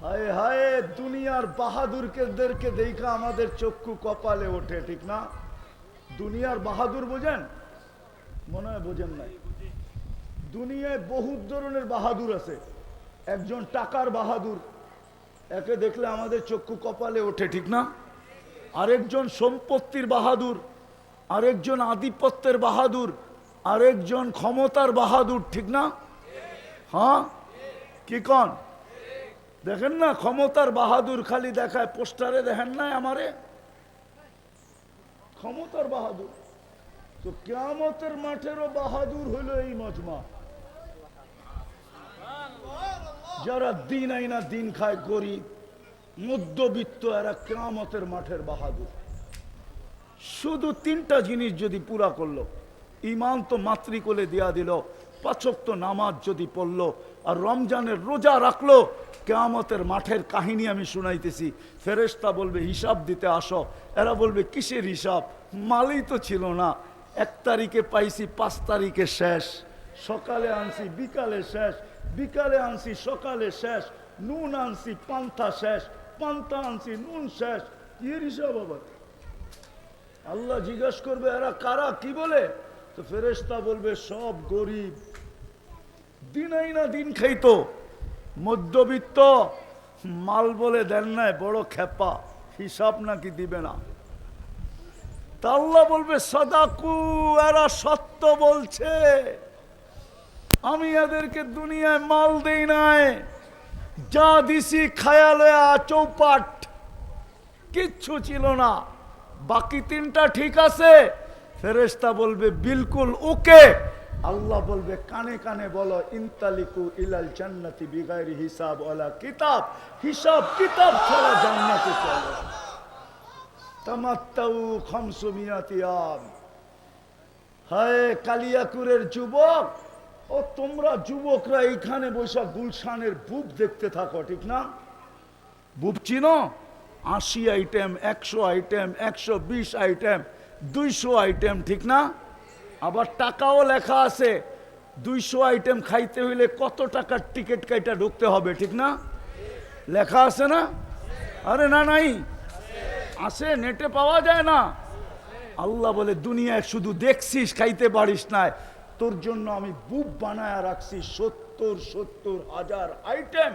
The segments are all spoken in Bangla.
হায় হায়, দুনিয়ার বাহাদুরদেরকে দেখা আমাদের চক্ষু কপালে ওঠে, ঠিক না? দুনিয়ার বাহাদুর বোঝেন? মনে হয় বোঝেন নাই। দুনিয়ায় বহুত ধরনের বাহাদুর আছে। একজন টাকার বাহাদুর, একে দেখলে আমাদের চক্ষু কপালে ওঠে, ঠিক না? আরেকজন সম্পত্তির বাহাদুর, আরেকজন আধিপত্যের বাহাদুর, আরেকজন ক্ষমতার বাহাদুর, ঠিক না? হ্যাঁ, কি কন? দেখেন না, ক্ষমতার বাহাদুর খালি দেখায় পোস্টারে, দেখেন না আমারে ক্ষমতার বাহাদুর। তো কিয়ামতের মাঠেরও বাহাদুর হইল এই মজমা, যারা দিন আইনা দিন খায়, গরিব মধ্যবিত্ত, এরা কিয়ামতের মাঠের বাহাদুর। শুধু তিনটা জিনিস যদি পুরা করলো, ইমান তো মাতৃকোলে দিয়া দিল, 5 ওয়াক্ত নামাজ যদি পড়লো, আর রমজানের রোজা রাখলো, কিয়ামতের মাঠের কাহিনী আমি শুনাইতেছি। ফেরেশতা বলবে হিসাব দিতে আসো। এরা বলবে কিসের হিসাব? মালই তো ছিল না। 1 তারিখে পাইছি, 5 তারিখে শেষ। সকালে আনছি, বিকালে শেষ। বিকালে আনছি, সকালে শেষ। নুন আনছি, পান্তা শেষ। পান্তা আনছি, নুন শেষ। কি হিসাব আবার? আল্লাহ জিজ্ঞাসা করবে এরা কারা, কি বলে? তো ফেরেশতা বলবে সব গরিব, দিন আইনা দিন খাইতো, মধ্যবিত্ত, মাল বলে দেন নাই, বড় খেপা, হিসাব নাকি দিবে না। তা আল্লাহ বলবে সাদাকু, এরা সত্য বলছে, আমি এদেরকে দুনিয়ায় মাল দেই নাই, যা দিছি খায়ালে চৌপাট, কিচ্ছু ছিল না। বাকি 3টা ঠিক আছে? ফেরেশতা বলবে বিলকুল ওকে। আল্লাহ বলবে কানে কানে বলো ইনতালিকু ইলাল জান্নাতি বিগাইরি হিসাব ওয়ালা কিতাব, হিসাব কিতাব ছাড়া জান্নাতে চলো। তামাত্তাউ 500 ইয়াম। হায় কালিয়াকুরের যুবক, ও তোমরা যুবকরা এইখানে বসে গুলশানের বুব দেখতে থাকো, ঠিক না? বুব চিনো? 80 আইটেম, 100 আইটেম, 120 আইটেম, 200 আইটেম, ঠিক না? আবার টাকাও লেখা আছে, 200 আইটেম খাইতে হইলে কত টাকার টিকিট কাইটা ঢুকতে হবে, ঠিক না? লেখা আছে না? আরে না, নাই আছে, নেটে পাওয়া যায় না। আল্লাহ বলে দুনিয়ায় শুধু দেখছিস, খাইতে পারিস না, তোর জন্য আমি বুব বানায়া রাখছি 70 হাজার আইটেম।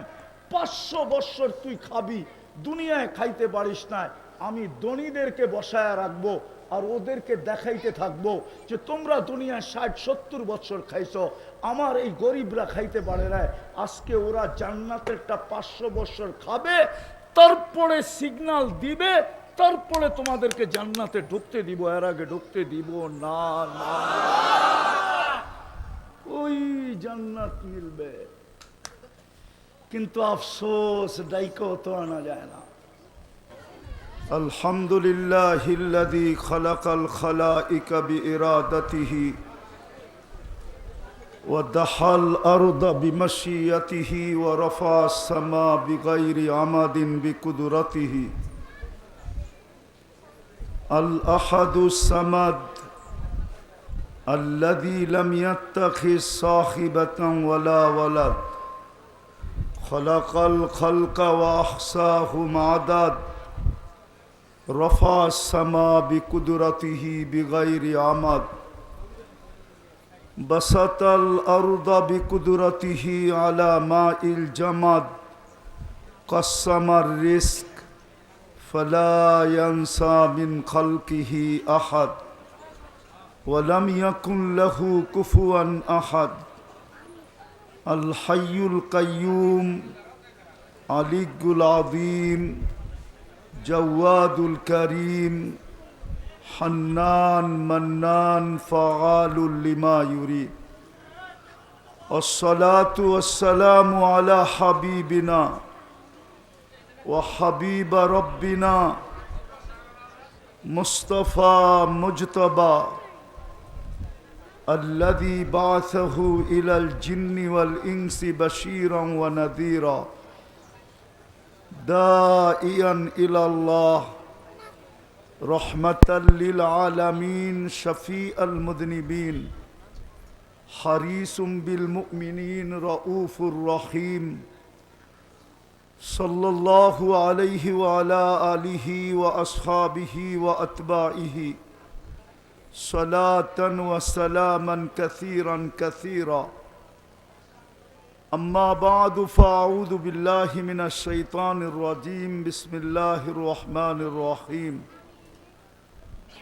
500 বৎসর তুই খাবি, দুনিয়ায় খাইতে পারিস না। আমি ধনীদেরকে বসায়া রাখবো আর ওদেরকে দেখাইতে থাকবো যে তোমরা দুনিয়ায় 60-70 বৎসর খাইছো, আমার এই গরিবরা খাইতে পারে না। আজকে ওরা জান্নাতেরটা 500 বৎসর খাবে, তারপরে সিগন্যাল দিবে, তারপরে তোমাদেরকে জান্নাতে ঢুকতে দিব, এর আগে ঢুকতে দিব না। না, ওই জান্নাত মিলবে, কিন্তু আফসোস ডাইকেও তো আনা যায় না। আলহামদুলিল্লাহিল্লাযী খালাকাল খালাইকা বিইরাদাতিহি ওয়া দাহাল আরদা বিমাশিয়াতিহি ওয়া রাফা'আস সামা বিগাইরি আমাদিন বিকুদরাতিহি। আল আহাদুস সামাদ আল্লাযী লাম ইয়াত্তাখিজ সাহিবাতান ওয়ালা ওয়ালাদ খালাকাল খালকা ওয়া আহসাহুম আদাদ রফা সামা বিকুদরাতিহি বিগাইরি আমাদ বাসাতাল আরদা বিকুদরাতিহি আলা মাইল জামাদ কাসসামার রিজক ফালা ইয়ানসা মিন খালকিহি আহাদ ওয়া লাম ইয়াকুন লাহু কুফুয়ান আহাদ। আল হাইয়ুল কাইয়ুম আলিয়্যুল আযীম জওয়াদুল করিম হান্নান মান্নান ফাআলুল লিমা ইউরিদ। আসসালাতু ওয়াসসালামু আলা হাবিবিনা ওয়া হাবিবা রব্বিনা মুস্তাফা মুজতবা আল্লাযী বা'আসাহু ইলাল জিন্নি ওয়াল ইনসি বাশীরান ওয়া নাযীরা দাইয়ান ইলাল্লাহ রহমাতাল লিল আলামিন শফিআল মুযনিবিন হারিসুম বিল মুমিনিন রাউফুর রহিম صلى الله عليه وعلى آله وأصحابه وأتباعه صلاة وسلاما كثيرا كثيرا أما بعد فأعوذ بالله من الشيطان الرجيم بسم الله الرحمن الرحيم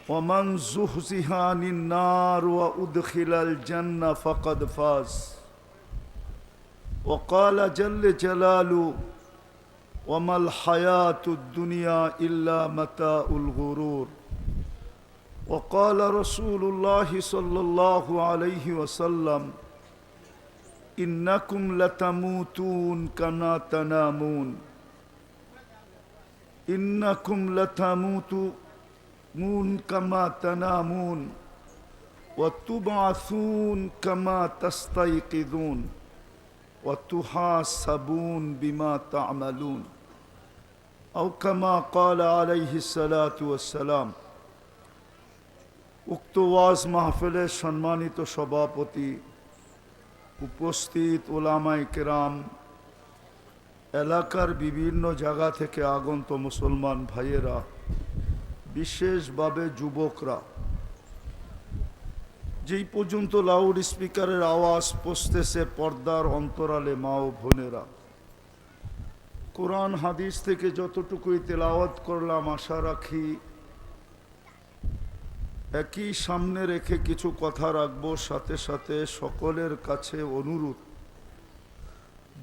ومن زحزح عن النار وأدخل الجنة فقد فاز وقال جل جلاله وما الحياة الدنيا إلا متاع الغرور وقال رسول الله صلى الله عليه وسلم إنكم لتموتون كما تنامون إنكم لتموتون كما تنامون وتبعثون كما تستيقظون وتحاسبون بما تعملون أو كما قال عليه الصلاة والسلام উক্ত ওয়াজ মাহফিলের সম্মানিত সভাপতি, উপস্থিত ওলামায়ে কেরাম, এলাকার বিভিন্ন জায়গা থেকে আগত মুসলমান ভাইয়েরা, বিশেষভাবে যুবকরা, যেই পর্যন্ত লাউড স্পিকারের আওয়াজ পৌঁছতেছে পর্দার অন্তরালে মা ও বোনেরা, কোরআন হাদিস থেকে যতটুকুই তেলাওয়াত করলাম আশা রাখি একই সামনে রেখে কিছু কথা রাখবো। সাথে সাথে সকলের কাছে অনুরোধ,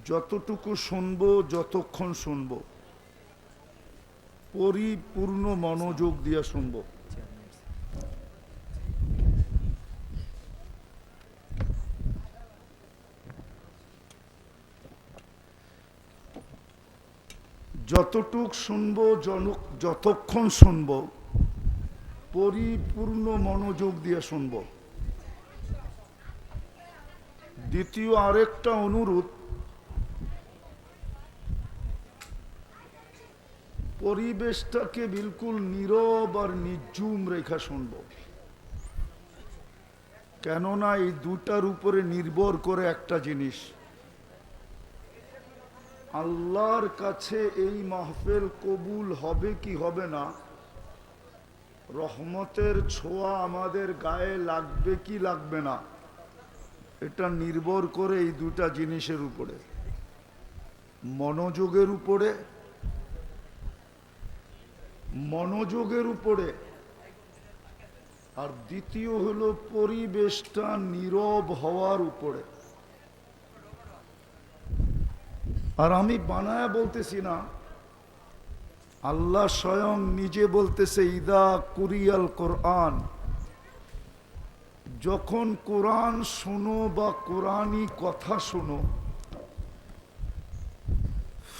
যতটুকু শুনবো, যতক্ষণ শুনবো, পরিপূর্ণ মনোযোগ দিয়ে শুনবো। যতটুক শুনবো, যতক্ষণ শুনবো, পরিপূর্ণ মনোযোগ দিয়ে শুনবো। দ্বিতীয় আরেকটা অনুরোধ, পরিবেশটাকে বিলকুল নীরব আর নির্জুম রেখা শুনবো, কেননা এই দুটার উপরে নির্ভর করে একটা জিনিস, আল্লাহর কাছে এই মাহফিল কবুল হবে কি হবে না, রহমতের ছোঁয়া আমাদের গায়ে লাগবে কি লাগবে না, এটা নির্ভর করে এই দুটা জিনিসের উপরে, মনোযোগের উপরে, আর দ্বিতীয় হলো পরিবেশটা নীরব হওয়ার উপরে। আর আমি বানায়া বলতেছি না, আল্লাহ স্বয়ং নিজে বলতেছে, ইদা কুরিয়াল কোরআন, যখন কোরআন শোনো বা কোরআনী কথা শোনো,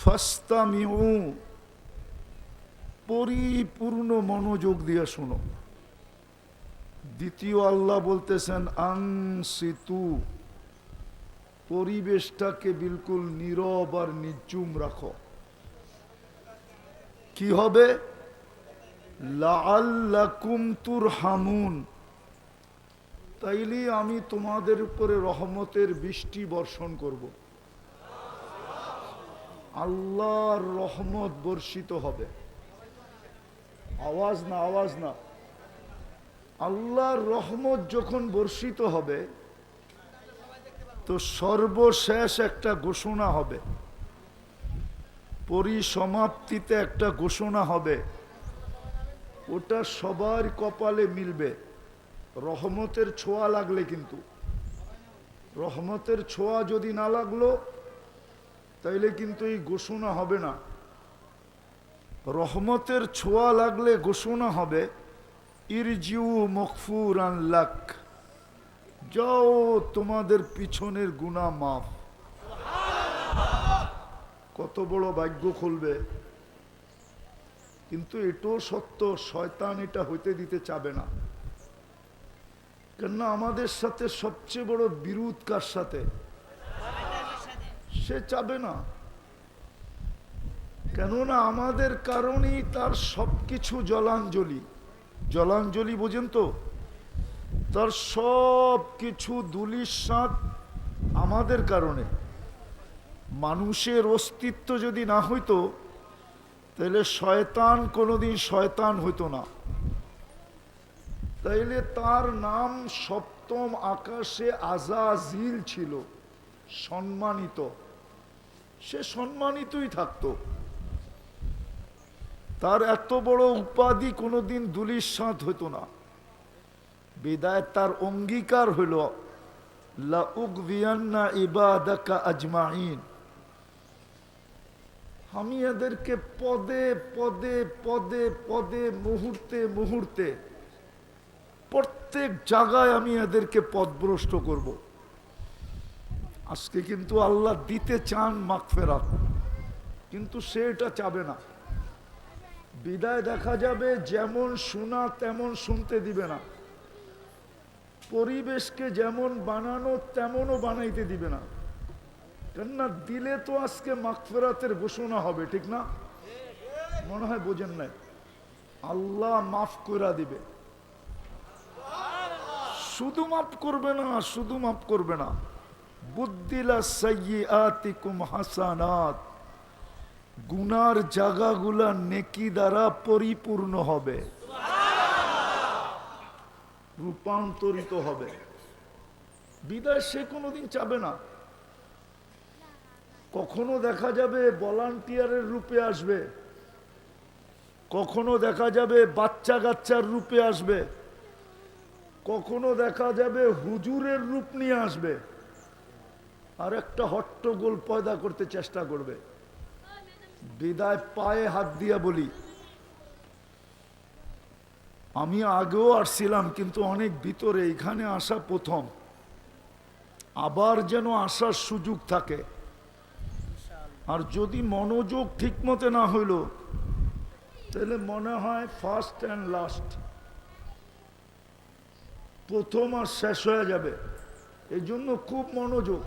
ফাস্তামিউ, পরিপূর্ণ মনোযোগ দিয়ে শোনো। দ্বিতীয় আল্লাহ বলতেছেন আনসিতু, পরিবেশটাকে বিলকুল নীরব আর নির্জুম রাখো। কি হবে? লাআল্লাকুম তুরহামুন, তাইলে আমি তোমাদের উপরে রহমতের বৃষ্টি বর্ষণ করব, আল্লাহর রহমত বর্ষিত হবে। আওয়াজ না, আল্লাহর রহমত যখন বর্ষিত হবে তো সর্বশেষ একটা ঘোষণা হবে, পরিসমাপ্তিতে একটা ঘোষণা হবে, ওটা সবার কপালে মিলবে। রহমতের ছোঁয়া লাগলে, কিন্তু রহমতের ছোঁয়া যদি না লাগলো তাইলে কিন্তু এই ঘোষণা হবে না। রহমতের ছোঁয়া লাগলে ঘোষণা হবে, ইরজিউ মগফুরান লাক, যাও তোমাদের পিছনের গুনাহ মাফ। কত বড় ভাগ্য খুলবে। কিন্তু এটাও সত্য, শয়তান এটা হইতে দিতে চাবে না। কেননা আমাদের সাথে সবচেয়ে বড় বিরোধ কার সাথে? সে চাবে না, কেননা আমাদের কারণেই তার সবকিছু জলাঞ্জলি। জলাঞ্জলি বোঝেন তো? তার সব কিছু ধুলিস্যাৎ আমাদের কারণে। মানুষের অস্তিত্ব যদি না হইতো তাহলে শয়তান কোনোদিন শয়তান হইতো না। তাইলে তার নাম সপ্তম আকাশে আজাজিল ছিল, সম্মানিত। সে সম্মানিতই থাকতো। তার এত বড় উপাধি কোনোদিন ধূলিসাৎ হইতো না। বিদায় তার অঙ্গীকার হইল লা উগবিয়ান্না ইবাদাকা আজমাইন, আমি এদেরকে পদে পদে পদে পদে মুহূর্তে মুহূর্তে প্রত্যেক জায়গায় আমি এদেরকে পথভ্রষ্ট করব। আজকে কিন্তু আল্লাহ দিতে চান মাগফিরাত, কিন্তু সে এটা চাবে না। বিদায় দেখা যাবে যেমন শোনা তেমন শুনতে দিবে না, পরিবেশকে যেমন বানানো তেমনও বানাইতে দিবে না। কেননা দিলে তো আজকে মাগফিরাতের ঘোষণা হবে, ঠিক না? মনে হয় বোঝেন নাই। আল্লাহ মাফ করে দিবে, শুধু মাফ করবে না, শুধু মাফ করবে না। বুদ্দিলা সাইয়্যাতিকুম হাসানাত, গুনার জায়গাগুলা নেকি দ্বারা পরিপূর্ণ হবে, রূপান্তরিত হবে। বিদায় সে কোনোদিন চাবে না। কখনো দেখা যাবে ভলান্টিয়ারের রূপে আসবে, কখনো দেখা যাবে বাচ্চা কাচ্চার রূপে আসবে, কখনো দেখা যাবে হুজুরের রূপ নিয়ে আসবে, আর একটা হট্টগোল পয়দা করতে চেষ্টা করবে। বিদায় পায়ে হাত দিয়া বলি, আমি আগেও আসছিলাম কিন্তু অনেক ভিতরে, এখানে আসা প্রথম। আবার যেন আসার সুযোগ থাকে। আর যদি মনোযোগ ঠিক মতে না হইল তাহলে মনে হয় ফার্স্ট অ্যান্ড লাস্ট, প্রথম আর শেষ হয়ে যাবে। এই জন্য খুব মনোযোগ।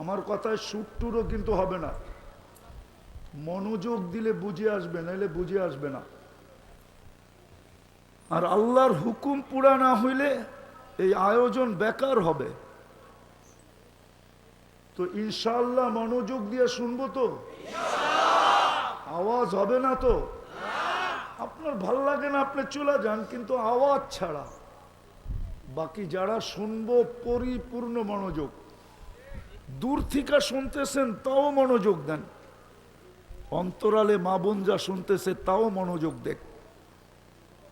আমার কথায় সুর টুরও কিন্তু হবে না, মনোযোগ দিলে বুঝে আসবে, নাহলে বুঝে আসবে না। আর আল্লাহর হুকুম পুরা না হইলে এই আয়োজন বেকার হবে। তো ইনশাআল্লাহ মনোযোগ দিয়ে শুনবো তো? আওয়াজ হবে না তো? আপনার ভাল লাগে না আপনি চলে যান, কিন্তু আওয়াজ ছাড়া। বাকি যারা শুনবো পরিপূর্ণ মনোযোগ। দূর থেকে শুনতেছেন তাও মনোযোগ দেন, অন্তরালে মা বোন যা শুনতেছে তাও মনোযোগ দেখ।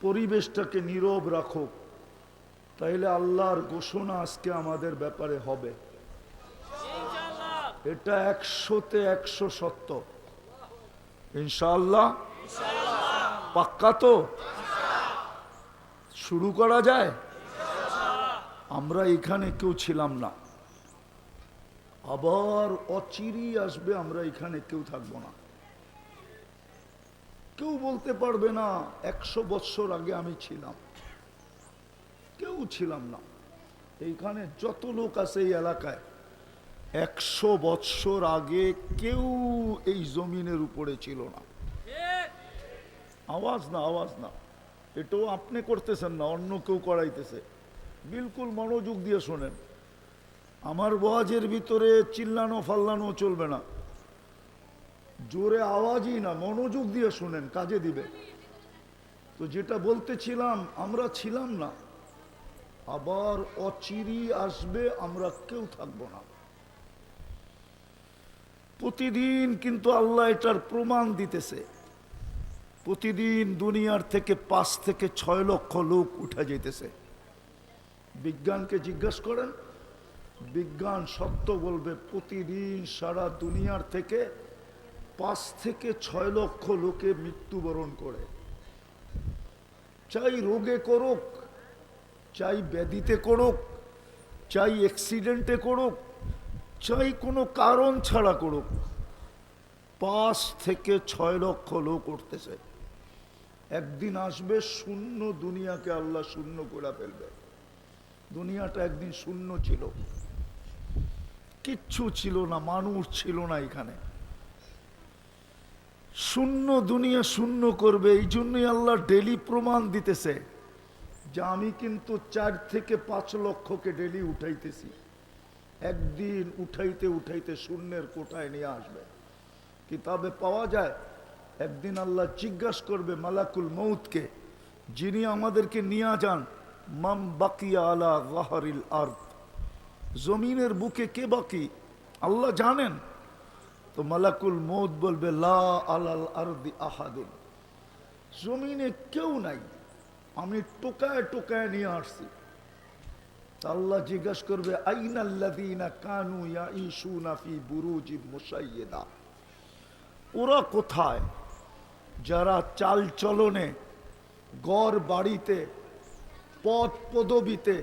পরিবেশটাকে নীরব রাখো, তাইলে আল্লাহর ঘোষণা আজকে আমাদের ব্যাপারে হবে। এটা 100-তে 100 সত্য ইনশাআল্লাহ। পাক্কা তো? শুরু করা যায়? আমরা এখানে কেউ ছিলাম না, আবার অচিরেই আসবে, আমরা এখানে কেউ থাকবো না। কেউ বলতে পারবে না 100 বছর আগে আমি ছিলাম, কেউ ছিলাম না। এইখানে যত লোক আছে এই এলাকায় 100 বছর আগে কেউ এই জমিনের উপরে ছিল না। আওয়াজ না, আওয়াজ না, এটাও আপনি করতেছেন না, অন্য কেউ করাইতেছে। বিলকুল মনোযোগ দিয়ে শোনেন। আমার ওয়াজের ভিতরে চিল্লানো ফাল্লানো চলবে না, জোরে আওয়াজই না, মনোযোগ দিয়ে শুনেন, কাজে দিবে। তো যেটা বলতেছিলাম, আমরা ছিলাম না, আবার অচিরেই আসবে, আমরা কেউ থাকবো না। প্রতিদিন কিন্তু আল্লাহ এটার প্রমাণ দিতেছে। প্রতিদিন দুনিয়ার থেকে 5 থেকে 6 লক্ষ লোক উঠে যেতেছে। বিজ্ঞানকে জিজ্ঞাসা করেন, বিজ্ঞান সত্য বলবে প্রতিদিন সারা দুনিয়ার থেকে 5 থেকে 6 লক্ষ লোকে মৃত্যুবরণ করে। চাই রোগে করুক, চাই ব্যাধিতে করুক, চাই অ্যাক্সিডেন্টে করুক, চাই কোনো কারণ ছাড়া করুক, 5 থেকে 6 লক্ষ লোক উঠতেছে। একদিন আসবে শূন্য দুনিয়াকে আল্লাহ শূন্য করে ফেলবে। দুনিয়াটা একদিন শূন্য ছিল, কিচ্ছু ছিল না, মানুষ ছিল না এখানে। শূন্য দুনিয়া শূন্য করবে। এই জন্যই আল্লাহ ডেলি প্রমাণ দিতেছে যে আমি কিন্তু 4 থেকে 5 লক্ষকে ডেলি উঠাইতেছি। একদিন উঠাইতে উঠাইতে শূন্যের কোটায় নিয়ে আসবে। কিতাবে পাওয়া যায় একদিন আল্লাহ জিজ্ঞাসা করবে মালাকুল মউতকে, যিনি আমাদেরকে নিয়ে যান, মাম বাকিয়া আলা যাহরিল আরদ, জমিনের বুকে কে বাকি আল্লাহ জানেন। তো মালাকুল মউত বলবে লা আলাল আরদি আহাদুন, জমিনে কেউ নাই, আমি টোকায় টোকায় নিয়ে আসছি। আল্লাহ জিজ্ঞাসা করবে আইনাল্লাযীনা কানু ইয়াঈশুনা ফি বুরুজিম মুশাইয়্যিদা, ওরা কোথায় যারা চাল চলনে, গড় বাড়িতে, পদ পদবিতে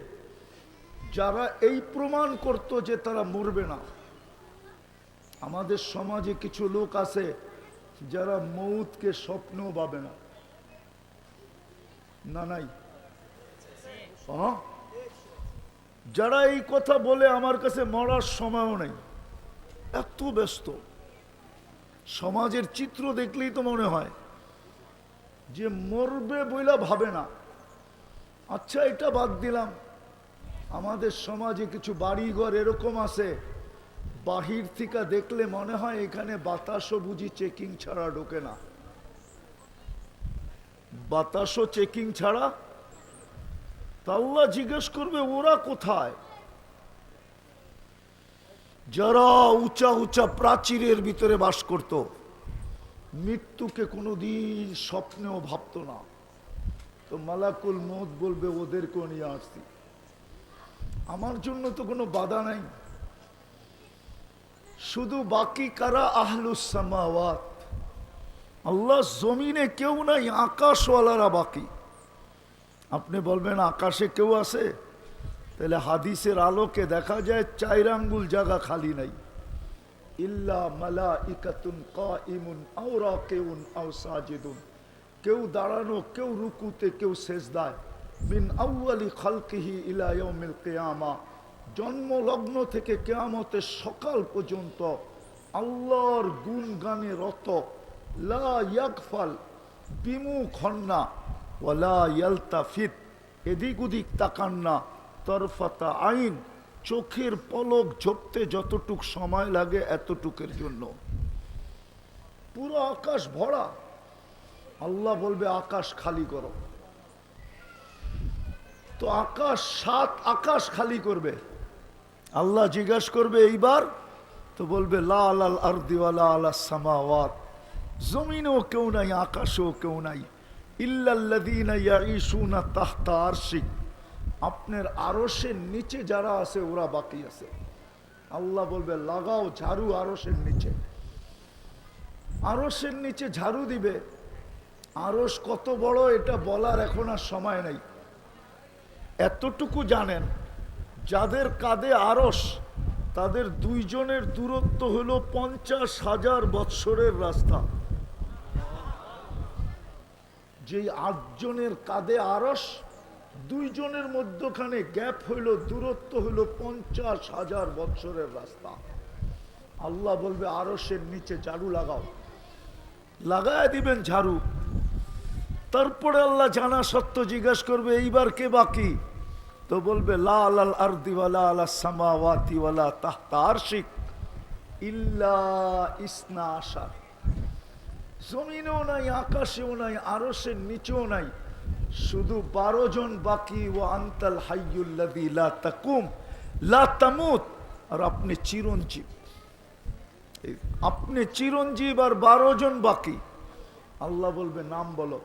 যারা এই প্রমাণ করত যে তারা মরবে না। আমাদের সমাজে কিছু লোক আছে যারা মউতকে স্বপ্নও পাবে না। না নাই? হ্যাঁ, যারা এই কথা বলে আমার কাছে মরার সময়ও নেই, এত ব্যস্ত। সমাজের চিত্র দেখলেই তো মনে হয় যে মরবে বইলা ভাবে না। আচ্ছা, এটা বাদ দিলাম, আমাদের সমাজে কিছু বাড়িঘর এরকম আছে, বাহির থেকে দেখলে মনে হয় এখানে বাতাসও বুঝি চেকিং ছাড়া ঢোকে না। বাতাসও চেকিং ছাড়া। তা আল্লাহ জিজ্ঞেস করবে ওরা কোথায় যারা উঁচা উঁচা প্রাচীরের ভিতরে বাস করত, মৃত্যুকে কোনোদিন স্বপ্নেও ভাবত না। তো মালাকুল মউত বলবে ওদেরকেও নিয়ে আসছি, আমার জন্য তো কোনো বাধা নাই। শুধু বাকি কারা? আহলুস সামাওয়াত, আল্লাহ জমিনে কেউ নাই, আকাশওয়ালারা বাকি। আপনি বলবেন আকাশে কেউ আছে? তাহলে হাদিসের আলোকে দেখা যায় 4 আঙ্গুল জায়গা খালি নাই। ইল্লা মালাইকাতুন কাইমুন আও রাকিউন আও সাজিদুন, কেউ দাঁড়ানো, কেউ রুকুতে, কেউ সেজদায়। মিন আউয়ালি খালকিহি ইলা ইয়াউমিল কিয়ামা, জন্মলগ্ন থেকে কিয়ামতের সকাল পর্যন্ত আল্লাহর গুণগানে রত। লা ইয়াগফাল, বিমুখ হন না, ওয়ালা ইয়ালতাফিত, এদিক ওদিক তাকান না, তরফাতা আইন, চোখের পলক ঝপতে যতটুক সময় লাগে এতটুকের জন্য। পুরো আকাশ ভরা। আল্লাহ বলবে আকাশ খালি করো। তো আকাশ, 7 আকাশ খালি করবে। আল্লাহ জিজ্ঞাসা করবে এইবার, তো বলবে লা আলাল আরদি ওয়ালা আলাস সামাওয়াত, জমিনেও কেউ নাই, আকাশেও কেউ নাই। ইল্লাল্লাযীনা ইয়াঈশুনা তাহতা আরশিক, আপনার আরশের নিচে যারা আছে ওরা বাকি আছে। আল্লাহ বলবে লাগাও ঝাড়ু আরশের নিচে। আরশের নিচে ঝাড়ু দিবে। আরশ কত বড় এটা বলার এখন আর সময় নাই। এতটুকু জানেন, যাদের কাঁধে আরশ তাদের 2 জনের দূরত্ব হলো 50,000 বৎসরের রাস্তা। যেই 8 জনের কাঁধে আরশ, 2 জনের মধ্যখানে গ্যাপ হইল, দূরত্ব হইল 50,000 বৎসরের রাস্তা। আল্লাহ বলবে আরশের নিচে ঝাড়ু লাগাও। লাগায় দিবেন ঝাড়ু। তারপরে আল্লাহ জানা সত্য জিজ্ঞাসা করবে এইবার কে বাকি? তো বলবে লা আলাল আরদি ওয়ালা আলাস সামাওয়াতি ওয়ালা তাহতা আরশিক ইল্লা ইসনা আশার, জমিনেও নাই, আকাশেও নাই, আরশের নিচেও নাই, শুধু 12 জন বাকি। ওয়া আনতাল হাইয়ুল্লাযী লা তাকুম লা তামুত, আর আপনি চিরঞ্জীব। আপনি চিরঞ্জীব আর 12 জন বাকি। আল্লাহ বলবে নাম বলো।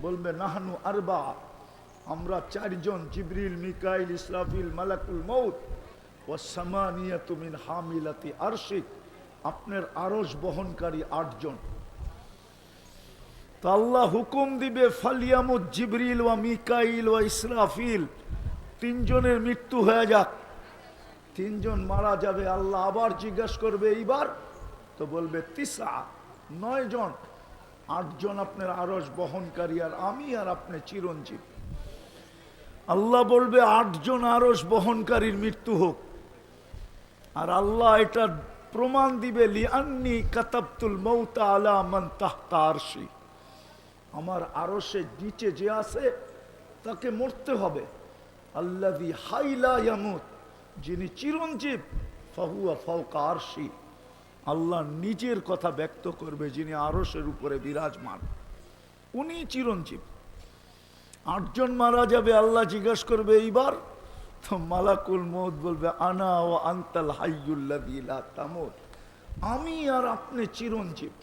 বলবে নাহনু আরবা, আমরা 4 জন, জিবরিল, মিকাইল, ইসরাফিল, মালাকুল মউত, ওয়া সামানিয়াতু মিন হামিলাতি আরশিক, আপনার আরশ বহনকারী 8 জন। তো আল্লাহ হুকুম দিবে ফালিয়ামুত জিবরিল ওয়া মিকাইল ওয়া ইসরাফিল, 3 জনের মৃত্যু হয়ে যাক। 3 জন মারা যাবে। আল্লাহ আবার জিজ্ঞাসা করবে এইবার, তো বলবে 9 জন, 8 জন আপনার আরশ বহনকারী আর আমি আর আপনি চিরঞ্জীব। আল্লাহ বলবে 8 জন আরশ বহনকারীর মৃত্যু হোক। আর আল্লাহ এটা প্রমাণ দিবে লিআন্নি কাতাবতুল মাউতা আলা মান তাহতা আরশি, আমার আরশের নিচে যে আছে তাকে মরতে হবে। আল্লাযী হাইলা ইয়ামুত, যিনি চিরঞ্জীব, ফাহুয়া ফাওকা আরশি, আল্লাহ নিজের কথা ব্যক্ত করবে, যিনি আরশের উপরে বিরাজমান, উনি চিরঞ্জীব। 8 জন মারা যাবে, আল্লাহ জিজ্ঞাসা করবে এইবার, তো মালাকুল মউত বলবে আনা ওয়া আনতাল হাইয়ুল্লাযী লা তামুত, আমি আর আপনি চিরঞ্জীব।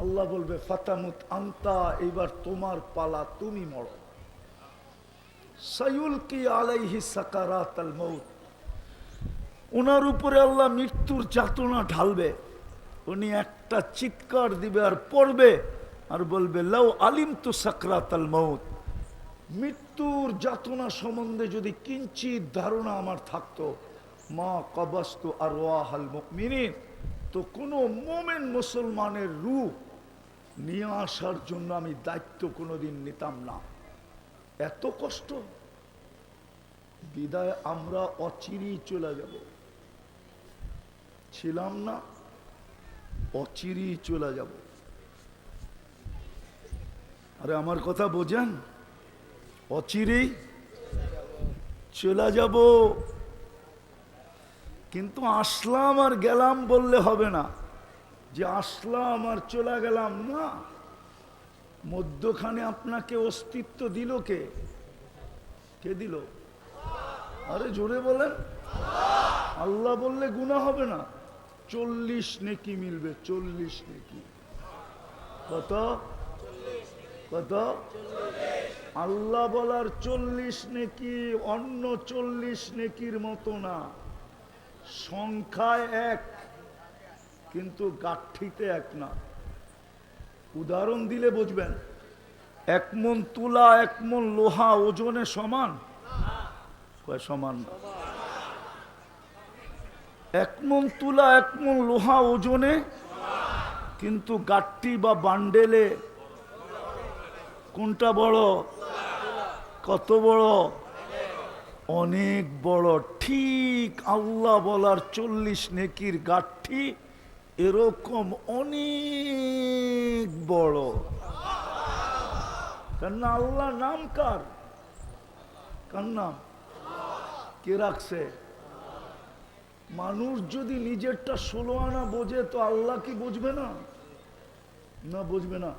আল্লাহ বলবে ফাতামুত আনতা, এইবার তোমার পালা, তুমি মরো। সায়ুলকি আলাইহি সাকারাতাল মউত, ওনার উপরে আল্লাহ মৃত্যুর যাতনা ঢালবে। উনি একটা চিৎকার দিবে আর পড়বে আর বলবে লাউ আলিমতু সাকরাতাল মউত, মৃত্যুর যাতনা সম্বন্ধে যদি কিঞ্চিত ধারণা আমার থাকতো, মা কবাস্তু আরওয়াহাল মুমিনিন, তো কোনো মোমেন মুসলমানের রূহ নিয়ে আসার জন্য আমি দায়িত্ব কোনোদিন নিতাম না। এত কষ্ট, বিদায় আমরা অচিরেই চলে যাব, ছিলাম না, অচিরেই চলে যাব। আরে আমার কথা বোঝেন, অচিরেই চলে যাব। কিন্তু আসলাম আর গেলাম বললে হবে না, যে আসলাম আর চলে গেলাম না। মধ্যখানে আপনাকে অস্তিত্ব দিল কে? কে দিল? আরে জোরে বলেন। আল্লাহ বললে গুনাহ হবে না, 40 নেকি মিলবে, 40 নেকি। কত কত? আল্লাহ বলার 40 নেকি অন্য 40 নেকির মতো না, সংখ্যায় এক, কিন্তু গাঠিতে এক না। উদাহরণ দিলে বুঝবেন। 1 মণ তুলা 1 মণ লোহা ওজনে সমান? সমান না। 1 মণ তুলা 1 মণ লোহা ওজনে, কিন্তু গাঠি বা বান্ডেলে কোনটা বড়? কত বড়? অনেক বড়। ঠিক আল্লাহ বলার 40 নেকির গাঠি এরকম অনেক বড়। কেন? আল্লাহ নাম কার? কার নাম? কে রাখছে? মানুষ যদি নিজেরটা 16 আনা বোঝে, তো আল্লাহ কি বুঝবে না? না বুঝবে না?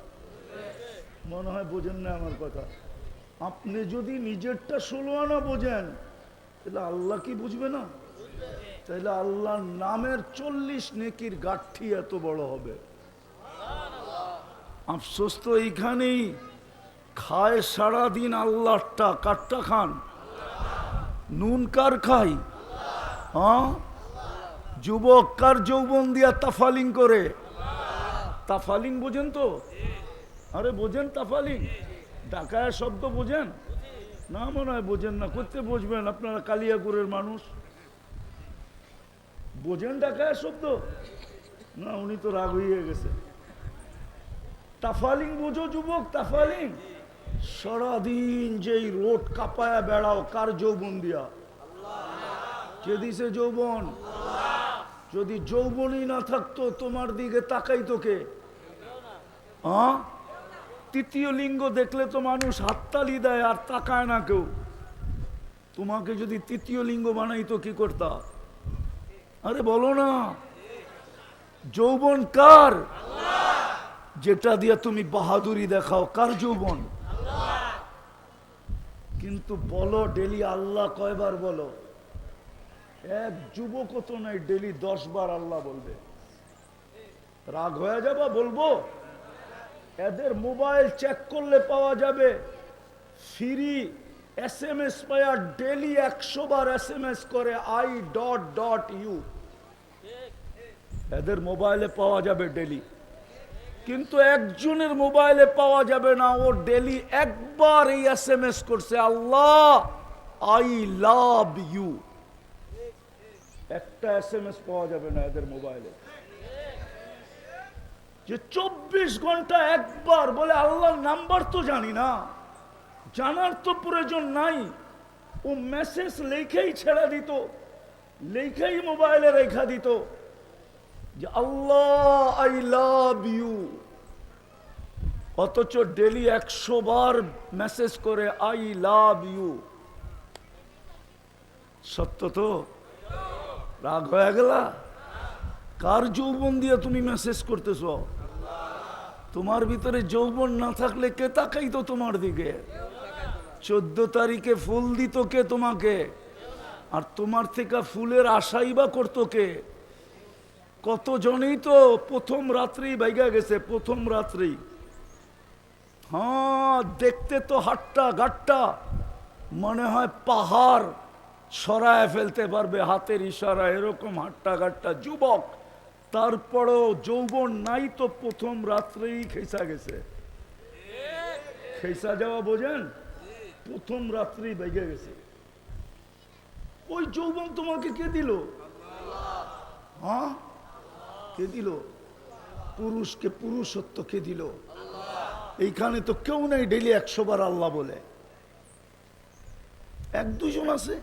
মনে হয় বোঝেন না আমার কথা। আপনি যদি নিজেরটা 16 আনা বোঝেন, তাহলে আল্লাহ কি বুঝবে না? তাহলে আল্লাহর নামের 40 নেকির গাঠি এত বড় হবে। আফসোস তো এইখানেই, খায় সারাদিন আল্লাহটা, কারটা খান? নুন কার খাই? হ্যাঁ, যুবক কার যৌবন দিয়া তাফালিং করে? তাফালিং বোঝেন তো? আরে বোঝেন তাফালিং? ডাকায় শব্দ বোঝেন না? মনে হয় বোঝেন না। করতে বুঝবেন, আপনারা কালিয়াকুরের মানুষ। বোঝেন ডাকায় শব্দ না? উনি তো রাগ হয়ে গেছে। তাফালিং বোঝো যুবক? তাফালিং সারাদিন যেই রোড কাপায়া বেড়াও, কার যৌবন দিয়া? কে দিছে যৌবন? যদি যৌবনই না থাকতো, তোমার দিকে তাকাই তোকে? হ্যাঁ, তৃতীয় লিঙ্গ দেখলে তো মানুষ হাততালি দেয় আর তাকায় না কেউ। তোমাকে যদি তৃতীয় লিঙ্গ বানাইতো কি করতা? আরে বলো না। যৌবন কার? যেটা দিয়া তুমি বাহাদুরি দেখাও, কার যৌবন? কিন্তু বলো ডেলি আল্লাহ কয়বার বলো? এক যুবক তো নাই ডেলি 10 বার আল্লাহ বলবে। রাগ হয়ে যাবা? বলবো। এদের মোবাইল চেক করলে পাওয়া যাবে ফ্রি SMS পায়া, ডেলি 100 বার SMS করে I.U। এদের মোবাইলে পাওয়া যাবে ডেলি। কিন্তু একজনের মোবাইলে পাওয়া যাবে না, ও ডেলি একবার এই SMS করছে, আল্লাহ I love you। একটা SMS পাওয়া যাবে না এদের মোবাইলে। যে 24 ঘন্টা একবার বলে আল্লাহর নাম্বার তো জানি না, জানার তো প্রয়োজন নাই। ও মেসেজ লেখেই ছেড়ে দিত, লেখেই মোবাইলে রেখা দিত যে আল্লাহ আই লাভ ইউ। অথচ ডেলি 100 বার মেসেজ করে আই লাভ ইউ। সত্য তো? রাগ হয়ে গেলা? কার যৌবন দিয়ে তুমি মেসেজ করতেছ? তোমার ভিতরে যৌবন না থাকলে কে তাকাইতো তোমার দিকে? 14 তারিখে ফুল দিত কে তোমাকে? আর তোমার থেকে ফুলের আশাই বা করতো কে? কতজনেই তো প্রথম রাত্রেই বাইগা গেছে, প্রথম রাত্রেই। হ্যাঁ, দেখতে তো হাট্টা গাট্টা মনে হয় পাহাড় সরায় ফেলতে পারবে হাতের ইশারা, এরকম হাট্টা গাট্টা যুবক। তারপরেও যৌবন নাই তো প্রথম রাত্রেই খেসা গেছে। খেসা যাওয়া বোঝেন? প্রথম রাত্রেই বাইগা গেছে। ওই যৌবন তোমাকে কে দিল? হ্যাঁ, কে দিল? পুরুষকে পুরুষত্ব কে দিল? এইখানে তো কেউ নাই ডেলি 100 বার আল্লাহ বলে। 1-2 জন আছে,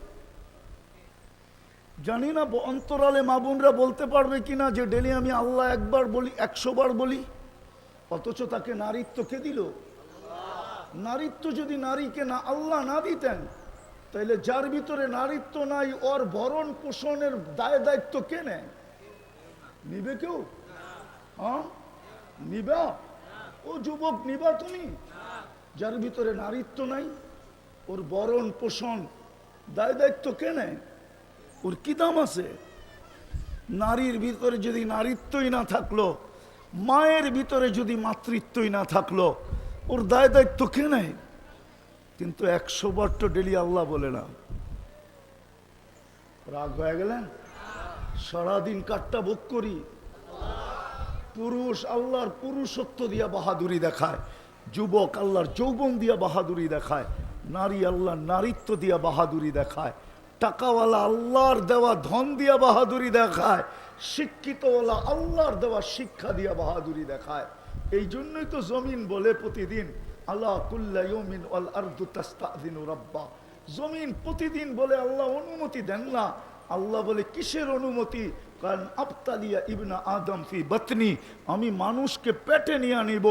জানি না অন্তরালে মা বোনরা বলতে পারবে কিনা যে ডেলি আমি আল্লাহ 1 বার বলি, 100 বার বলি, অথচ তাকে নারীত্ব কে দিল? নারীত্ব যদি নারীকে না আল্লাহ না দিতেন, তাইলে যার ভিতরে নারীত্ব নাই ওর ভরণ পোষণের দায় দায়িত্ব কে নেয়? নিবে কেউ? হ্যাঁ, নিবা? ও যুবক, নিবা তুমি? যার ভিতরে নারীত্ব নাই, ওর ভরণ পোষণ দায় দায়িত্ব কে নেয়? ওর কি দাম আছে? নারীর ভিতরে যদি নারীত্বই না থাকলো, মায়ের ভিতরে যদি মাতৃত্বই না থাকলো, ওর দায় দায়িত্ব কে নেয়? কিন্তু 100 বার তো ডেলি আল্লাহ বলে না। রাগ হয়ে গেলেন? সারাদিন কাটটা ভোগ করি। পুরুষ আল্লাহর পুরুষত্ব দিয়া বাহাদুরি দেখায়, যুবক আল্লাহর যৌবন দিয়া বাহাদুরি দেখায়, নারী আল্লাহর নারীত্ব দিয়া বাহাদুরি দেখায়, টাকাওয়ালা আল্লাহর দেওয়া ধন দিয়া বাহাদুরি দেখায়, শিক্ষিতওয়ালা আল্লাহর দেওয়া শিক্ষা দিয়া বাহাদুরি দেখায়। এই জন্যই তো জমিন বলে প্রতিদিন আল্লাহ কুল্লা ইয়াউমিন ওয়াল আরদু তাস্তাযিনু রাব্বা। জমিন প্রতিদিন বলে আল্লাহ অনুমতি দেন না। আল্লাহ বলে কিসের অনুমতি? কারণ আবতালিয়া ইবনা আদম ফি বাতনি, আমি মানুষকে পেটে নিয়ে নিব।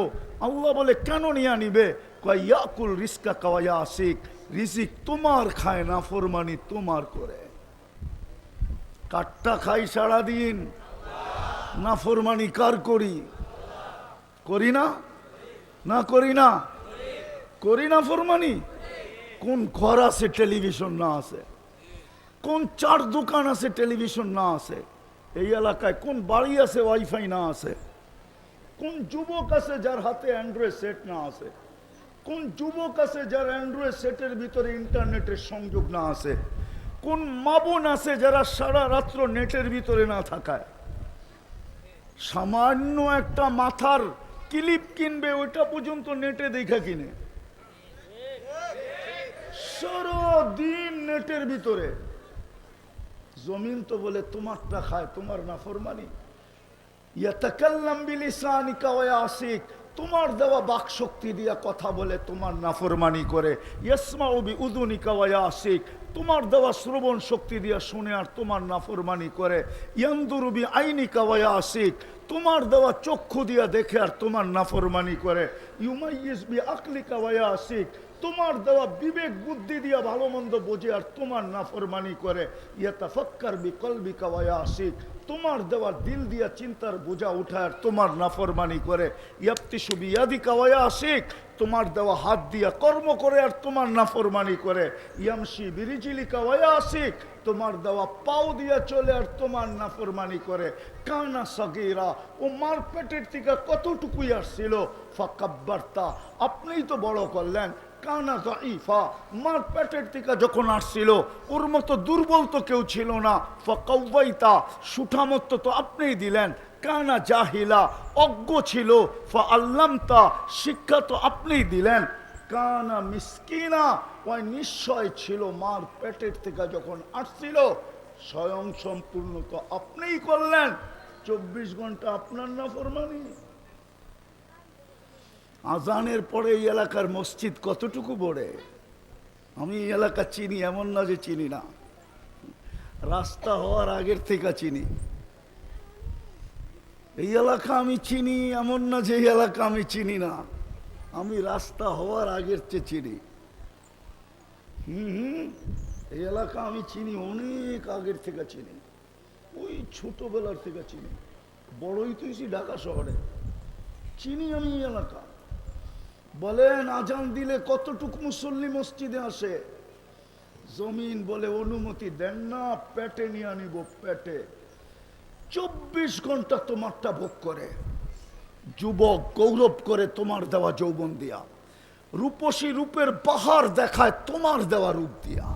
আল্লাহ বলে কেন নিয়ে নিবে? কয় ইয়াকুল রিজকা ওয়া ইয়াসিক, রিজিক তোমার খায় না, ফরমানি তোমার করে। কাটটা খাই সারাদিন, না ফরমানি কার করি? করি না? না করি না? করি না ফরমানি? কোন ঘর আছে টেলিভিশন না আছে? কোন 4 দোকান আছে টেলিভিশন না আছে? এই এলাকায় কোন বাড়ি আছে ওয়াইফাই না আছে? কোন যুবক আছে যার হাতে অ্যান্ড্রয়েড সেট না আছে? কোন যুবক আছে যার অ্যান্ড্রয়েড সেটের ভিতরে ইন্টারনেটের সংযোগ না আছে? কোন মা বোন আছে যারা সারা রাত্র নেটের ভিতরে না থাকায়? সামান্য একটা মাথার ক্লিপ কিনবে, ওইটা পর্যন্ত নেটে দেখা কিনে। সারাদিন নেটের ভিতরে। জমিন তো বলে তোমারটা খায়, তোমার নাফরমানি। ইয়াতাকাল্লাম বিলিসানিকা ওয়া ইয়াসিক, তোমার দেওয়া বাক শক্তি দিয়া কথা বলে তোমার নাফরমানি করে। ইয়াসমাউ বিউযুনিকা ওয়া ইয়াসিক, তোমার দেওয়া শ্রবণ শক্তি দিয়া শুনে আর তোমার নাফরমানি করে। ইয়ানদুরু বিআইনিকা ওয়া ইয়াসিক, তোমার দেওয়া চক্ষু দিয়া দেখে আর তোমার নাফরমানি করে। ইউমাইয়িজ বিআকলিকা ওয়া ইয়াসিক, তোমার দেওয়া বিবেক বুদ্ধি দিয়া ভালো মন্দ বোঝে আর তোমার নাফরমানি করে। ইয়াতাফাক্কার বিকলবিকা ওয়া ইয়াসিক, তোমার দেওয়া দিল দিয়া চিন্তার বোঝা উঠায় আর তোমার নাফরমানি করে। ইয়াবতিশু বিয়াদিকা ওয়া ইয়াসিক, তোমার দেওয়া হাত দিয়া কর্ম করে আর তোমার নাফরমানি করে। ইয়ামশি বিরিজিলিকা ওয়া ইয়াসিক, তোমার দেওয়া পাও দিয়া চলে আর তোমার নাফরমানি করে। কানা সাগীরা, ও মার পেটের থেকে কতটুকুই আসছিল। ফাকাব্বারতা, আপনিই তো বড় করলেন। কানা যায়ীফা, মার পেটের থেকে যখন আসছিল ওর মতো দুর্বল তো কেউ ছিল না। ফাকাওয়াইতা, সুঠামত্ব তো আপনিই দিলেন। কানা জাহিলা, অজ্ঞ ছিল। ফাআল্লামতা, শিক্ষা তো আপনিই দিলেন। কানা মিসকিনা, ওই নিশ্চয় ছিল মার পেটের থেকে যখন আসছিল। স্বয়ং সম্পূর্ণ তো আপনিই করলেন। 24 ঘন্টা আপনার নাফরমানি। আজানের পরে এই এলাকার মসজিদ কতটুকু বড়ে? আমি এই এলাকা চিনি, এমন না যে চিনি না। রাস্তা হওয়ার আগের থেকে চিনি। এই এলাকা আমি চিনি, এমন না যে এই এলাকা আমি চিনি না। আমি রাস্তা হওয়ার আগের চেয়ে চিনি। এই এলাকা আমি চিনি, অনেক আগের থেকে চিনি, ওই ছোটবেলার থেকে চিনি, বড়ই তুইছি ঢাকা শহরে, চিনি আমি এই এলাকা। বলেন আজান দিলে কতটুক মুসল্লি মসজিদে আসে? জমিন বলে অনুমতি দেন না, পেটে নিয়ে আনিব, পেটে 24 ঘন্টা তোমারটা ভোগ করে। যুবক গৌরব করে তোমার দেওয়া যৌবন দিয়া, রূপসী রূপের বাহার দেখায় তোমার দেওয়া রূপ দিয়া,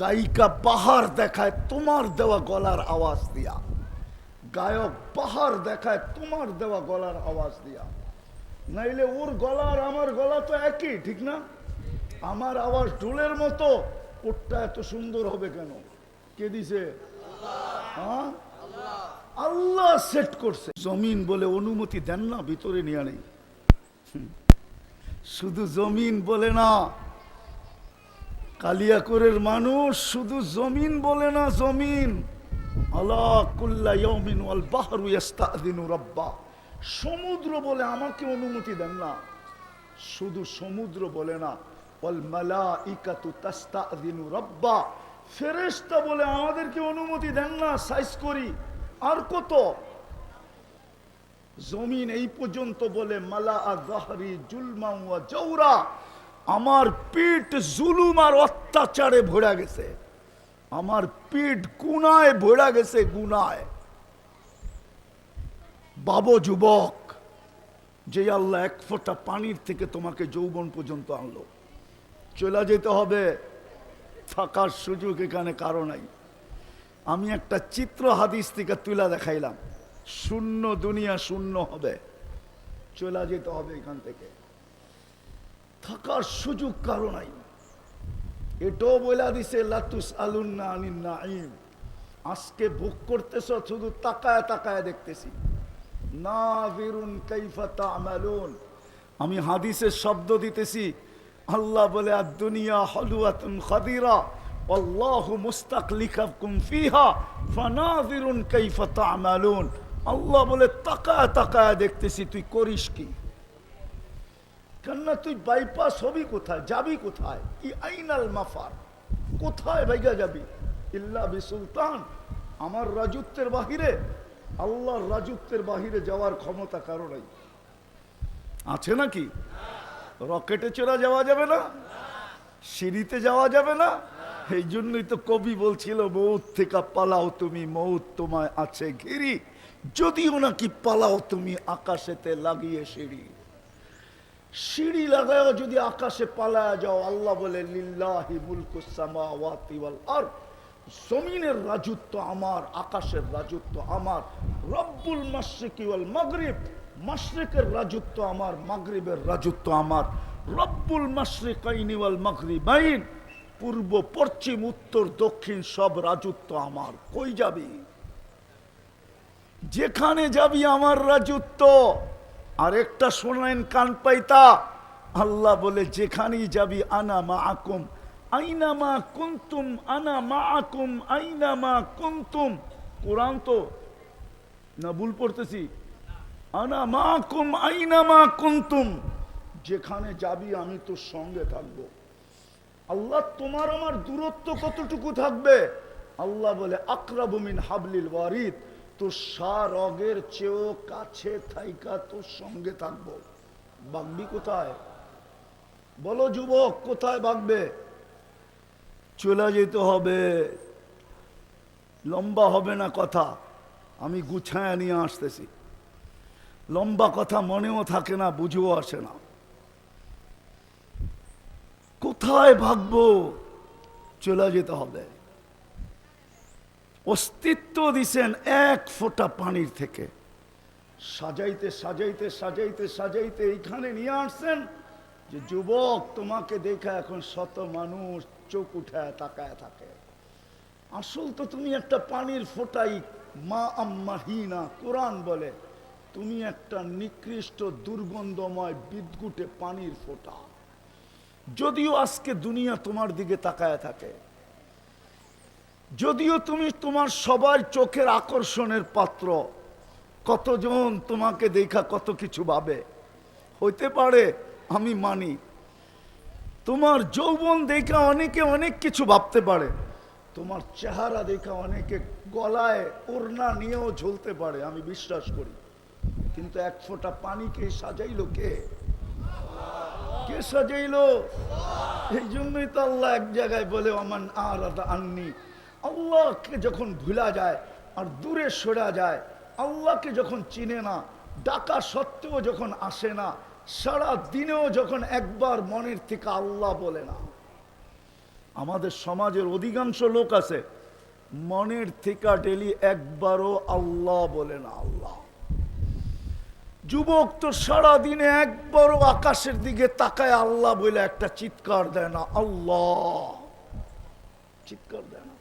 গায়িকা বাহার দেখায় তোমার দেওয়া গলার আওয়াজ দিয়া, গায়ক বাহার দেখায় তোমার দেওয়া গলার আওয়াজ দিয়া। নাইলে ওর গলা আর আমার গলা তো একই, ঠিক না? আমার আওয়াজ ঢোলের মতো, ওরটা এত সুন্দর হবে কেন? কে দিছে? হ্যাঁ, আল্লাহ সেট করছে। জমিন বলে অনুমতি দেন না, ভিতরে নিয়ে নেই। শুধু জমিন বলে না, কালিয়াকৈরের মানুষ শুধু জমিন বলে না, জমিন আলা কুল্লা ইয়াউমিন ওয়াল বাহরু ইস্তাযিনু রাব্বা, সমুদ্র বলে আমাকে অনুমতি দেন না। শুধু সমুদ্র বলে না, ওয়াল মালাইকাতু তাস্তাযিনু রাব্বা, ফেরেশতা বলে আমাদেরকে অনুমতি দেন না, সাইজ করি। আর কত? জমিন এই পর্যন্ত বলে মালা যাহরি জুলমা ওয়া জাওরা, আমার পিঠ জুলুম আর অত্যাচারে ভরা গেছে, আমার পিঠ গুনায় ভরা গেছে, গুনায়। বাবু যুবক, যে আল্লাহ এক ফোঁটা পানির থেকে তোমাকে যৌবন পর্যন্ত আনলো, চলে যেতে হবে, থাকার সুযোগ এখানে কারো নাই। আমি একটা চিত্র হাদিস থেকে তুলে দেখাইলাম, শূন্য দুনিয়া শূন্য হবে, চলে যেতে হবে এখান থেকে, থাকার সুযোগ কারো নাই। এটাও বলে দিছে লাতুস আলুন্না আনিন নাঈম, আজকে ভোগ করতেছ, শুধু তাকায় তাকায় দেখতেছি। নাযিরুন কাইফা তা'মালুন, আমি হাদিসের শব্দ দিতেছি। আল্লাহ বলে আর দুনিয়া হলুয়াতুন খাদিরা আল্লাহু মুস্তাকলিফাকুম ফিহা ফানাযিরুন কাইফা তা'মালুন। আল্লাহ বলে তাকায় তাকায় দেখতেছি, তুই করিস কি? কেননা তুই বাইপাস হবি কোথায়, যাবি কোথায়? কি আইনাল মাফার, কোথায় ভাইগা যাবি? ইল্লা বিসুলতান, আমার রাজত্বের বাহিরে, আল্লাহর রাজত্বের বাহিরে যাওয়ার ক্ষমতা কারো নাই। আছে নাকি? রকেটে চড়া যাওয়া যাবে না, সিঁড়িতে যাওয়া যাবে না। এই জন্যই তো কবি বলছিল, মৌত থেকে পালাও তুমি, মৌত তোমায় আছে ঘিরি, যদিও নাকি পালাও তুমি আকাশেতে লাগিয়ে সিঁড়ি। সিঁড়ি লাগায় যদি আকাশে পালায়া যাও, আল্লাহ বলে লিল্লাহি মুলকুস সামাওয়াতি ওয়াল আরদ, জমিনের রাজত্ব আমার, আকাশের রাজত্ব আমার। রব্বুল মাশরিকি ওয়াল মাগরিব, মাশরিকের রাজত্ব আমার, মাগরিবের রাজত্ব আমার। রব্বুল মাশরিকাইনি ওয়াল মাগরিবাইন, পূর্ব পশ্চিম উত্তর দক্ষিণ সব রাজত্ব আমার। কই যাবি? যেখানে যাবি আমার রাজত্ব। আর একটা শোনেন কান পাইতা, আল্লাহ বলে যেখানেই যাবি আনা মাআকুম আইনামা কুনতুম, আনা মাআকুম আইনামা কুনতুম। কোরআন তো না ভুল পড়তেছি? আনা মাআকুম আইনামা কুনতুম, যেখানে যাবি আমি তোর সঙ্গে থাকবো। আল্লাহ তোমার আমার দূরত্ব কতটুকু থাকবে? আল্লাহ বলে আকরাবু মিন হাবলিল ওয়ারিদ, তোর সারগের চেয়েও কাছে থাইকা তোর সঙ্গে থাকবো। ভাগবি কোথায়? বলো যুবক, কোথায় ভাগবে? চলে যেতে হবে। লম্বা হবে না কথা, আমি গুছায় নিয়ে আসতেছি। লম্বা কথা মনেও থাকে না, বুঝেও আসে না। কোথায় ভাগবো? চলে যেতে হবে। অস্তিত্ব দিছেন এক ফোঁটা পানির থেকে, সাজাইতে সাজাইতে সাজাইতে সাজাইতে এইখানে নিয়ে আসছেন যে যুবক, তোমাকে দেখা এখন শত মানুষ চোখ উঠায় তাকায় থাকে। আসল তো তুমি একটা পানির ফোঁটাই, মা আম্মাহিনা। কোরআন বলে তুমি একটা নিকৃষ্ট দুর্গন্ধময় বিদঘুটে পানির ফোঁটা। যদিও আজকে দুনিয়া তোমার দিকে তাকায় থাকে, যদিও তুমি তোমার সবার চোখের আকর্ষণের পাত্র, কতজন তোমাকে দেখা কত কিছু ভাবে, হইতে পারে, আমি মানি। তোমার যৌবন দেখা অনেকে অনেক কিছু ভাবতে পারে, তোমার চেহারা দেখা অনেকে গলায় ওড়না নিয়েও ঝুলতে পারে, আমি বিশ্বাস করি। কিন্তু এক ফোঁটা পানিকে সাজাইলো কে? কে সাজাইলো? এই জন্যই তো আল্লাহ এক জায়গায় বলে ওমান আরাদা আন্নি, আল্লাহকে যখন ভুলা যায় আর দূরে সরা যায়, আল্লাহকে যখন চিনে না, ডাকা সত্ত্বেও যখন আসে না, সারা দিনেও যখন একবার মনের থেকে আল্লাহ বলে না। আমাদের সমাজের অধিকাংশ লোক আছে মনের থেকে ডেলি একবারও আল্লাহ বলে না। আল্লাহ, যুবক তো সারা দিনে একবারও আকাশের দিকে তাকায় আল্লাহ বলে একটা চিৎকার দেয় না, আল্লাহ চিৎকার দেয় না।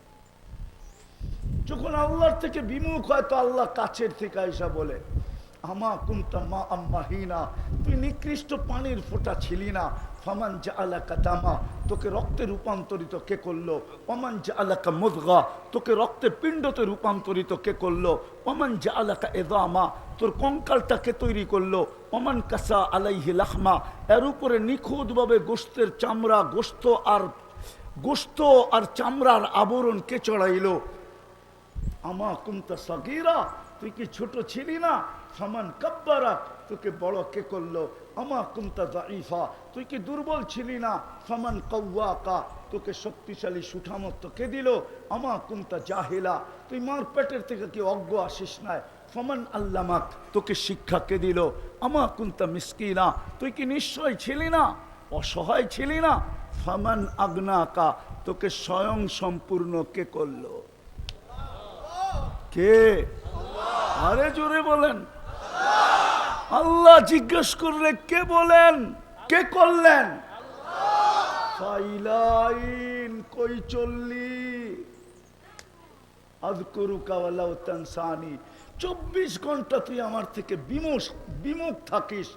যখন আল্লাহর থেকে বিমুখ হয় তো আল্লাহ কাছের থেকে আইসা বলে, আমা কুনতা মা আম্মাহিনা, তুই নিকৃষ্ট পানির ফোঁটা ছিলি না। ফামান জাআলাকা দামা, তোকে রক্তে রূপান্তরিত কে করলো? ওমান জাআলাকা মুদগা, তোকে রক্তে পিণ্ডতে রূপান্তরিত কে করলো? ওমান জাআলাকা ইযামা, তোর কঙ্কালটাকে তৈরি করলো। ওমান কাসা আলাইহি লাহমা, এর উপরে নিখুঁতভাবে গোশতের চামড়া, গোশত আর চামড়ার আবরণ কে চড়াইলো? আমা কুনতা সাগীরা, তুই কি ছোট ছিলি না? ফামান কাব্বারাক, তোকে বড় কে করলো? আমা কুনতা দাঈফা, তুই কি দুর্বল ছিলি না? ফামান কাওয়াকা, তোকে শক্তিশালী সুঠামত্ব কে দিল? আমা কুনতা জাহিলা, তুই মার পেটের থেকে কি অজ্ঞ আসিস নাই? ফামান আল্লামাক, তোকে শিক্ষা কে দিল? আমা কুনতা মিসকিনা, তুই কি নিশ্চয় ছিলি না, অসহায় ছিলি না? ফামান আগনাকা, তোকে স্বয়ং সম্পূর্ণ কে করলো? কে? আরে জোরে বলেন। আল্লাহ জিজ্ঞেস করলে কে বলেন? কে করলেন? ফাইলাইন কই চললি? আযকুরুকা ওয়ালাউ তানসানি, 24 ঘন্টা তুই আমার থেকে বিমুখ থাকিস,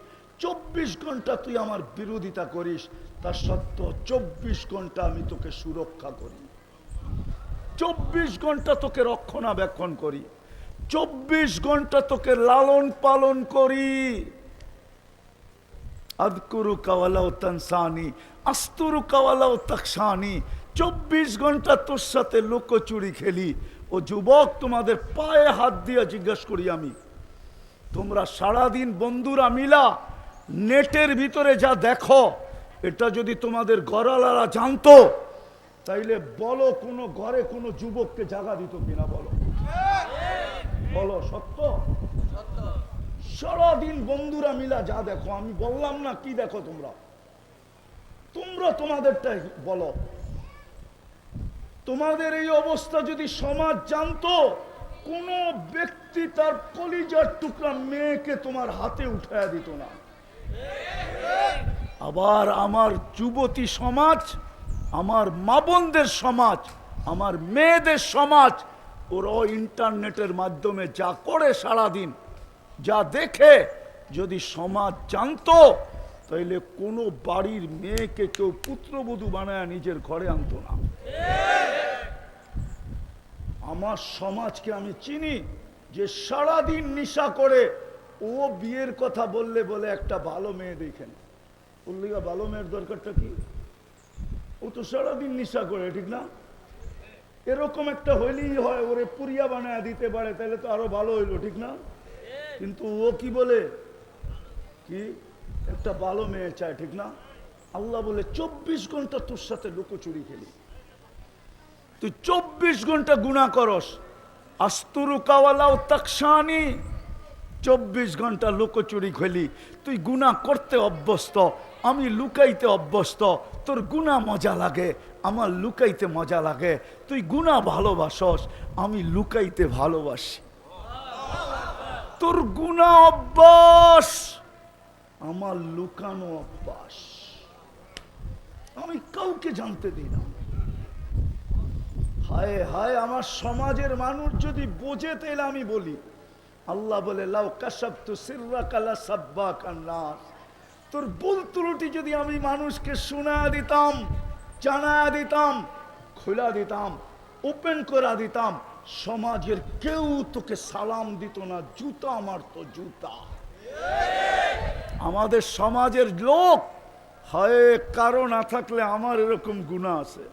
24 ঘন্টা তুই আমার বিরোধিতা করিস, তা সত্ত্বেও 24 ঘন্টা আমি তোকে সুরক্ষা করি, 24 ঘন্টা তোকে রক্ষণাবেক্ষণ করি, 24 ঘন্টা তোকে লালন পালন করি। আযকুরুকা ওয়ালাউ তানসানি আস্তুরুকা ওয়ালাউ তাখশানি, 24 ঘন্টা তোর সাথে লুকোচুরি খেলি। ও যুবক, তোমাদের পায়ে হাত দিয়ে জিজ্ঞেস করি আমি, তোমরা সারাদিন বন্ধুরা মিলা নেটের ভিতরে যা দেখো, এটা যদি তোমাদের ঘরওয়ালারা জানতো তাইলে বলো কোনো ঘরে কোনো যুবককে জায়গা দিত কিনা? বলো বলো, সত্য? সারাদিন বন্ধুরা মিলা যা দেখো, আমি বললাম না কি দেখো তোমরা, তোমরা তোমাদেরটাই বলো। তোমাদের এই অবস্থা যদি সমাজ জানতো, কোন ব্যক্তি তার কলিজার টুকরা মেয়েকে তোমার হাতে উঠায়া দিত না। আবার আমার যুবতী সমাজ, আমার মা বোনদের সমাজ, আমার মেয়েদের সমাজ, ওরাও ইন্টারনেটের মাধ্যমে যা করে সারাদিন, যা দেখে, যদি সমাজ জানতো তাইলে কোনো বাড়ির মেয়েকে কেউ পুত্রবধূ বানায় নিজের ঘরে আনতো না। আমার সমাজকে আমি চিনি যে সারাদিন নেশা করে, ও বিয়ের কথা বললে বলে একটা ভালো মেয়ে দেখেন, বললে ভালো মেয়ের দরকারটা কি? ও তো সারাদিন নেশা করে, ঠিক না? এরকম একটা হইলেই হয়, ওরে পুরিয়া বানায় দিতে পারে, তাহলে তো আরো ভালো হইলো, ঠিক না? কিন্তু ও কি বলে, কি একটা ভালো মেয়ে চায়, ঠিক না? আল্লাহ বলে 24 ঘন্টা তোর সাথে লুকোচুরি খেলি, তুই 24 ঘন্টা গুনাহ করস। আস্তুরুকা ওয়ালাউ তাকশানি, 24 ঘন্টা লুকোচুরি খেলি, তুই গুনাহ করতে অভ্যস্ত, আমি লুকাইতে অভ্যস্ত। তোর গুনাহ মজা লাগে, আমার লুকাইতে মজা লাগে। তুই গুনাহ ভালোবাসস, আমি লুকাইতে ভালোবাসি। তোর গুনাহ অভ্যাস, আমার লুকানো অভ্যাস। আমি কাউকে জানতে দিই না। হায় হায়, আমার সমাজের মানুষ যদি বোঝে তাহলে আমি বলি। আল্লাহ বলে লাউ কাশাফতু সিররাকা লাসাব্বাকান নাস, তোর ভুল ত্রুটি যদি আমি মানুষকে শোনা দিতাম, জানা দিতাম, খোলা দিতাম, ওপেন করা দিতাম, সমাজের কেউ তোকে সালাম দিত না, জুতা মারতো, জুতা। আমাদের সমাজের লোক হয় কারো না থাকলে আমার এরকম গুনাহ আছে,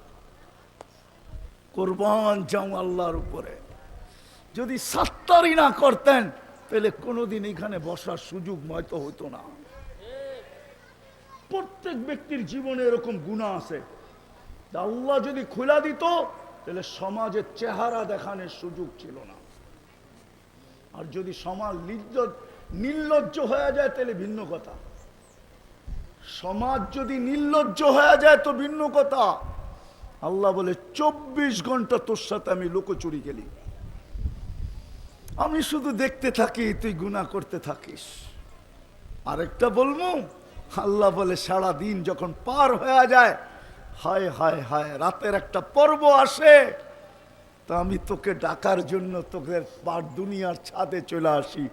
কোরবান যাও আল্লাহর উপরে। যদি সাত্তারি না করতেন তাহলে কোনোদিন এখানে বসার সুযোগ হয়তো হতো না। প্রত্যেক ব্যক্তির জীবনে এরকম গুনাহ আছে, আল্লাহ যদি খুলা দিত তাহলে সমাজের চেহারা দেখানোর সুযোগ ছিল না। আর যদি সমাজ নির্লজ্জ হয়ে যায় তাহলে ভিন্ন কথা। সমাজ যদি নির্লজ্জ হয়ে যায় তো ভিন্ন কথা। আল্লাহ বলে 24 ঘন্টা তোর সাথে আমি লুকোচুরি খেলি, আমি শুধু দেখতে থাকি, তুই গুনাহ করতে থাকিস। আরেকটা বলবো, আল্লাহ বলে সারা দিন যখন পার হয়ে যায়, হায় হায় হায়, রাতের একটা পর্ব আসে, তা আমি তোকে ডাকার জন্য তোকে দুনিয়ার ছাদে চলে আসি।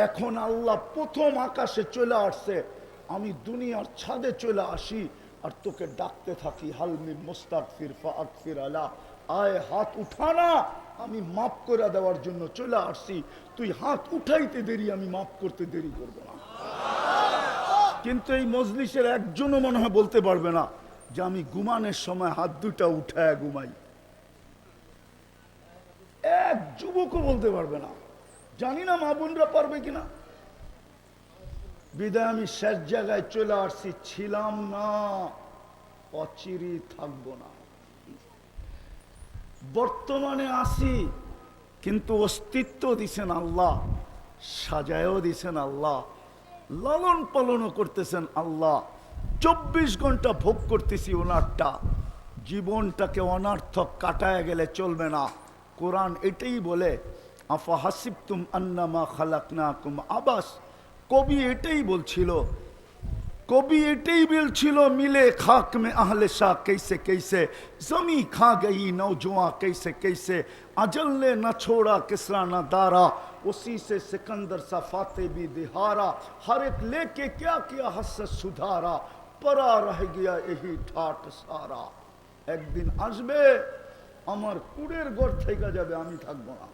এখন আল্লাহ প্রথম আকাশে চলে আসছে, আমি দুনিয়ার ছাদে চলে আসি আর তোকে ডাকতে থাকি, হালমি মুস্তাগফির ফাগফির আলা, আয় হাত উঠানা, আমি মাফ করে দেওয়ার জন্য চলে আসছি। তুই হাত উঠাইতে দেরি, আমি মাফ করতে দেরি করব না। কিন্তু এই মজলিসের একজনও মনে হয় বলতে পারবে না যে আমি ঘুমানোর সময় হাত দুটা উঠায় ঘুমাই। এক যুবকও বলতে পারবে না। জানি না মা বোনরা পারবে কিনা। বিদায় আমি শেষ জায়গায় চলে আসছি, ছিলাম না, অচিরে থাকবো না। বর্তমানে আসি, কিন্তু অস্তিত্ব দিছেন আল্লাহ, সাজায়ও দিছেন আল্লাহ, লালন পালনও করতেছেন আল্লাহ। 24 ঘন্টা ভোগ করতেছি ওনারটা। জীবনটাকে অনার্থক কাটায় গেলে চলবে না। কোরআন এটাই বলে, আফা হাসিবতুম আন্নামা খালাকনাকুম আবাস। কবি এটাই বলছিল, मिले खाक में अहले शाह कैसे कैसे, जमी खा गई नौजवां कैसे कैसे, अजल ने न छोड़ा किसरा न दारा, उसी से सिकंदर सा फाते भी दिहारा, हर एक लेके क्या किया हसरत सुधारा, परा रह गया यही ठाट सारा। एक दिन আসবে আমার কুড়ের ঘর থেকে যাবে, আমি থাকবো না।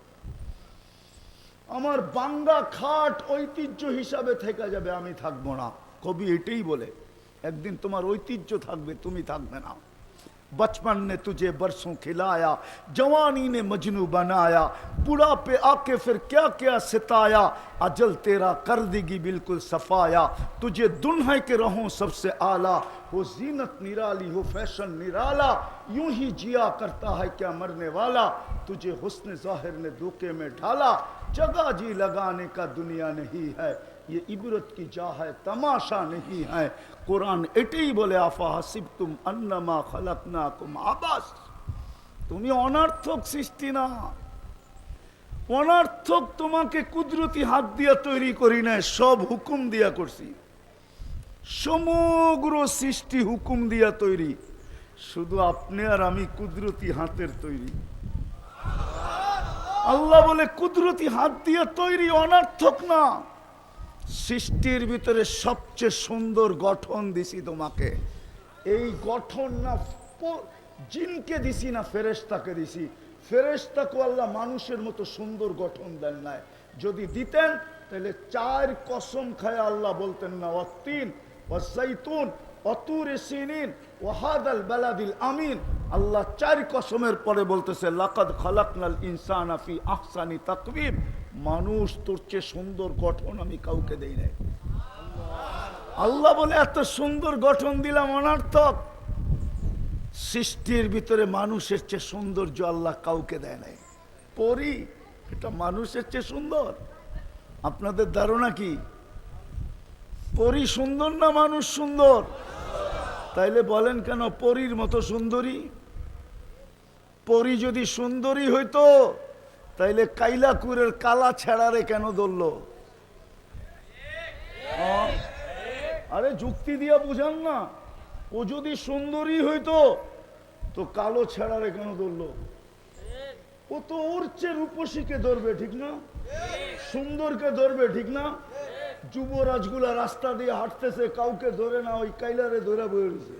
আমার বাঙ্গা খাট ঐতিহ্য হিসাবে থেকে যাবে, আমি থাকবো না। কবি এটাই বলে, একদিন তোমার ঐতিহ্য থাকবে, তুমি থাকবে না। बचपन ने तुझे बरसों खिलाया, जवानी ने मजनू बनाया, बुढ़ापे आके फिर क्या क्या सिताया, अजल तेरा कर देगी बिल्कुल सफाया, तुझे दुल्हन के रहूं सबसे आला, हो जीनत निराली हो फैशन निराला, यूं ही जिया करता है क्या मरने वाला, तुझे हुस्न जाहिर ने धोखे में ढाला, जगह जी लगाने का दुनिया नहीं है, ये इबरत की जा है तमाशा नहीं है। কোরআন এটাই বলে, আফা হাসিবতুম আন্নামা খালাকনাকুম আবাস। তুমি অনার্থক সৃষ্টি না, অনার্থক তোমাকে কুদরতি হাত দিয়া তৈরি করি না, সব হুকুম দিয়া করছি। সমগ্র সৃষ্টি হুকুম দিয়া তৈরি, শুধু আপনি আর আমি কুদরতি হাতের তৈরি। আল্লাহ বলে কুদরতি হাত দিয়া তৈরি, অনার্থক না। সৃষ্টির ভিতরে সবচেয়ে সুন্দর গঠন দিছি তোমাকে। এই গঠন না জিনকে দিছি না ফেরেশতাকে দিছি। ফেরেশতাকে আল্লাহ মানুষের মতো সুন্দর গঠন দেন নাই। যদি দিতেন তাহলে 4 কসম খায় আল্লাহ বলতেন না, ওয়াত্তিন ওয়াজ্জাইতুন ওয়াতুরে সিনিন ওয়াহাদাল বালাদিল আমিন। আল্লাহ 4 কসমের পরে বলতেছে, লাকাদ খালাকনাল ইনসানা ফি আহসানি তাকওয়িম। মানুষ তোর চেয়ে সুন্দর গঠন আমি কাউকে দেই নাই। আল্লাহ বলে এত সুন্দর গঠন দিলাম, অনার্থক। সৃষ্টির ভিতরে মানুষের চেয়ে সৌন্দর্য আল্লাহ কাউকে দেয় নাই। পরী এটা মানুষের চেয়ে সুন্দর? আপনাদের ধারণা কি পরী সুন্দর না মানুষ সুন্দর? তাইলে বলেন কেন পরীর মতো সুন্দরী? পরী যদি সুন্দরী হইতো তাইলে কাইলাকুরের কালা ছেড়ারে কেন ধরলো? আরে যুক্তি দিয়া বুঝান না। ও যদি সুন্দরী হইতো তো কালো ছেড়ারে কেন ধরলো? ও তো ওর চেয়ে রূপসীকে ধরবে, ঠিক না? সুন্দরকে ধরবে, ঠিক না? যুবরাজগুলা রাস্তা দিয়ে হাঁটতেছে, কাউকে ধরে না, ওই কাইলারে ধরে বয়ে রয়েছে।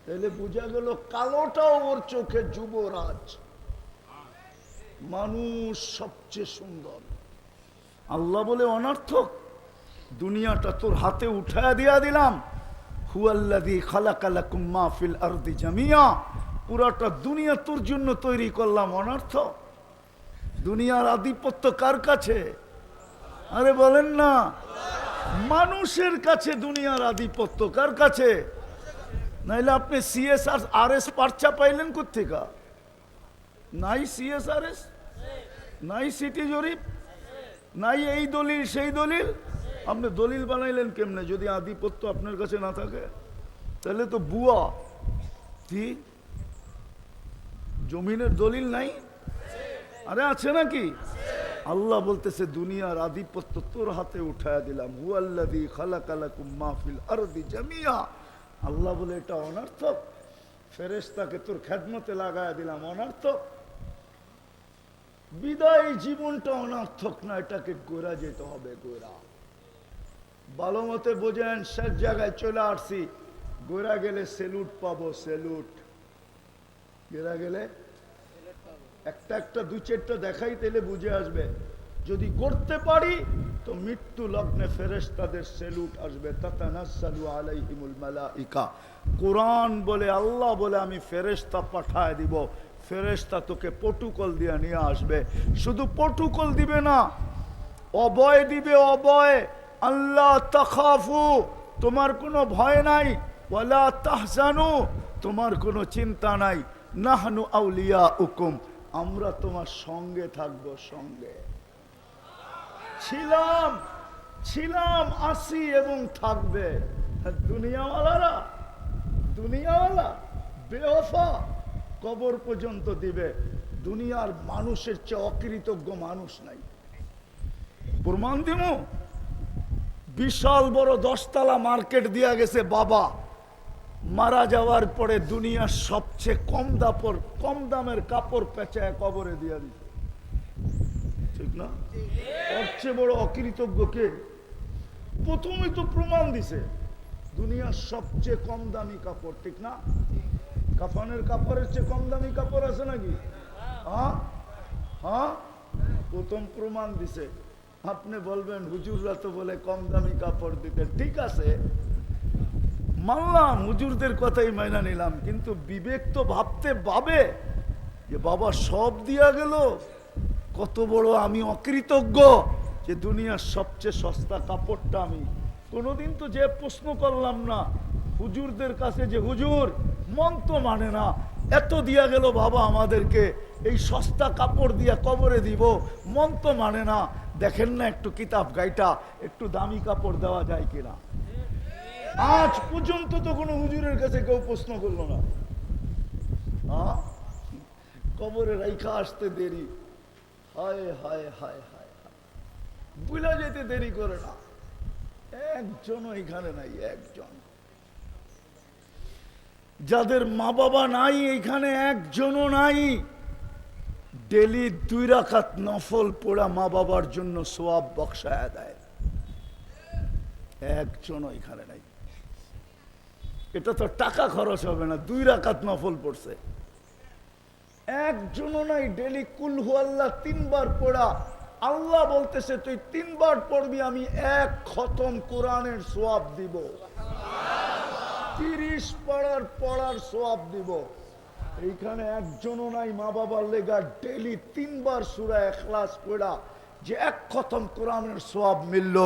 তাইলে বোঝা গেল কালোটাও ওর চোখে যুবরাজ। মানুষ সবচেয়ে সুন্দর। আল্লাহ বলে অনর্থক, দুনিয়াটা তোর হাতে উঠায় দিয়া দিলাম, হুয়াল্লাযী খালাকা লাকুম মা ফিল আরদি জামিয়া, পুরাটা দুনিয়া তোর জন্য তৈরি করলাম অনর্থ? দুনিয়ার আধিপত্য কার কাছে? আরে বলেন না, মানুষের কাছে দুনিয়ার আধিপত্য কার কাছে? নাইলে আপনি CSRS পার্চা পাইলেন কোত্থেকা? নাই CSRS, নাই সিটি জরিপ, নাই এই দলিল সেই দলিল। আপনি দলিল বানাইলেন কেমনে যদি আধিপত্য আপনার কাছে না থাকে? তাহলে তো বুয়া। কি জমিনের দলিল নাই? আরে আছে নাকি? আল্লাহ বলতেছে দুনিয়ার আধিপত্য তোর হাতে উঠায়া দিলাম। হুয়াল্লাযী খালাকা লাকুম মা ফিল আরদি জামিয়া। আল্লাহ বলে এটা অনর্থক? ফেরেশতাকে তোর খেদমতে লাগায়া দিলাম অনর্থক? বিদায় জীবনটা অনর্থক না, এটাকে গোরা যেতে হবে। গোরা ভালো মতে বোঝেন, শেষ জায়গায় চলে আসছি। গোরা গেলে সেলুট পাবো, সেলুট। গোরা গেলে একটা একটা দু চারটা দেখাই তাহলে বুঝে আসবে। যদি করতে পারি তো মৃত্যু লগ্নে ফেরেশতাদের সেলুট আসবে। তাতানাজ্জালু আলাইহিমুল মালাইকা। কোরআন বলে, আল্লাহ বলে আমি ফেরেশতা পাঠায় দিব। ফেরেশতা তোকে প্রটোকল দিয়ে নিয়ে আসবে। শুধু প্রটোকল দিবে না, অভয় দিবে। অভয়, আল্লাহ তাখাফু, তোমার কোনো ভয় নাই। ওয়ালা তাহজানু, তোমার কোনো চিন্তা নাই। নাহনু আউলিয়াউকুম, আমরা তোমার সঙ্গে থাকবো। সঙ্গে ছিলাম, ছিলাম, আসি এবং থাকবে। দুনিয়াওয়ালারা, দুনিয়াওয়ালা বেওফা, কবর পর্যন্ত দিবে। দুনিয়ার মানুষের চেয়ে অকৃতজ্ঞ মানুষ নাই। প্রমাণ দিব। বিশাল বড় 10 তলা মার্কেট দিয়া গেছে বাবা। মারা যাওয়ার পরে দুনিয়ার সবচেয়ে কম দামের কাপড় পেঁচায় কবরে দিয়া দিচ্ছে। ঠিক না? ওর চেয়ে বড় অকৃতজ্ঞ কে? প্রথমেই তো প্রমাণ দিছে দুনিয়ার সবচেয়ে কম দামি কাপড়। ঠিক না? কাফনের কাপড়ের চেয়ে কম দামি কাপড় আছে নাকি? হ্যাঁ হ্যাঁ, প্রথম প্রমাণ দিছে। আপনি বলবেন হুজুররা তো বলে কম দামি কাপড় দিতে। ঠিক আছে, মানলাম, হুজুরদের কথাই মাইনা নিলাম। কিন্তু বিবেক তো ভাবতে পাবে যে বাবা সব দিয়া গেল, কত বড় আমি অকৃতজ্ঞ যে দুনিয়ার সবচেয়ে সস্তা কাপড়টা আমি। কোনোদিন তো যে প্রশ্ন করলাম না হুজুরদের কাছে যে হুজুর মন তো মানে না, এত দিয়া গেল বাবা আমাদেরকে, এই সস্তা কাপড় দিয়া কবরে দিব, মন তো মানে না, দেখেন না একটু কিতাব গাইটা একটু দামি কাপড় দেওয়া যায় কিনা। আজ পর্যন্ত তো কোনো হুজুরের কাছে কেউ প্রশ্ন করলো না। কবরে রাইখা আসতে দেরি, হায় হায় হায় হায়, বুঝা যেতে দেরি করে না। একজনও এখানে নাই, একজন। যাদের মা বাবা নাই এখানে একজনও নাই। ডেলি 2 রাকাত নফল পড়া মা বাবার জন্য সওয়াব বক্সায়া দেয়, একজনও এখানে নাই। এটা তো টাকা খরচ হবে না, 2 রাকাত নফল পড়ছে, একজনও নাই। ডেলি কুল হু আল্লাহ 3 বার পড়া। আল্লাহ বলতেছে তুই 3 বার পড়বি, আমি 1 খতম কোরআনের সওয়াব দিব, 30 পড়ার সওয়াব দিব। এইখানে একজনও নাই মা বাবার লেগা ডেলি 3 বার সূরা ইখলাস পড়া যে 1 খতম কোরআনের সওয়াব মিলল।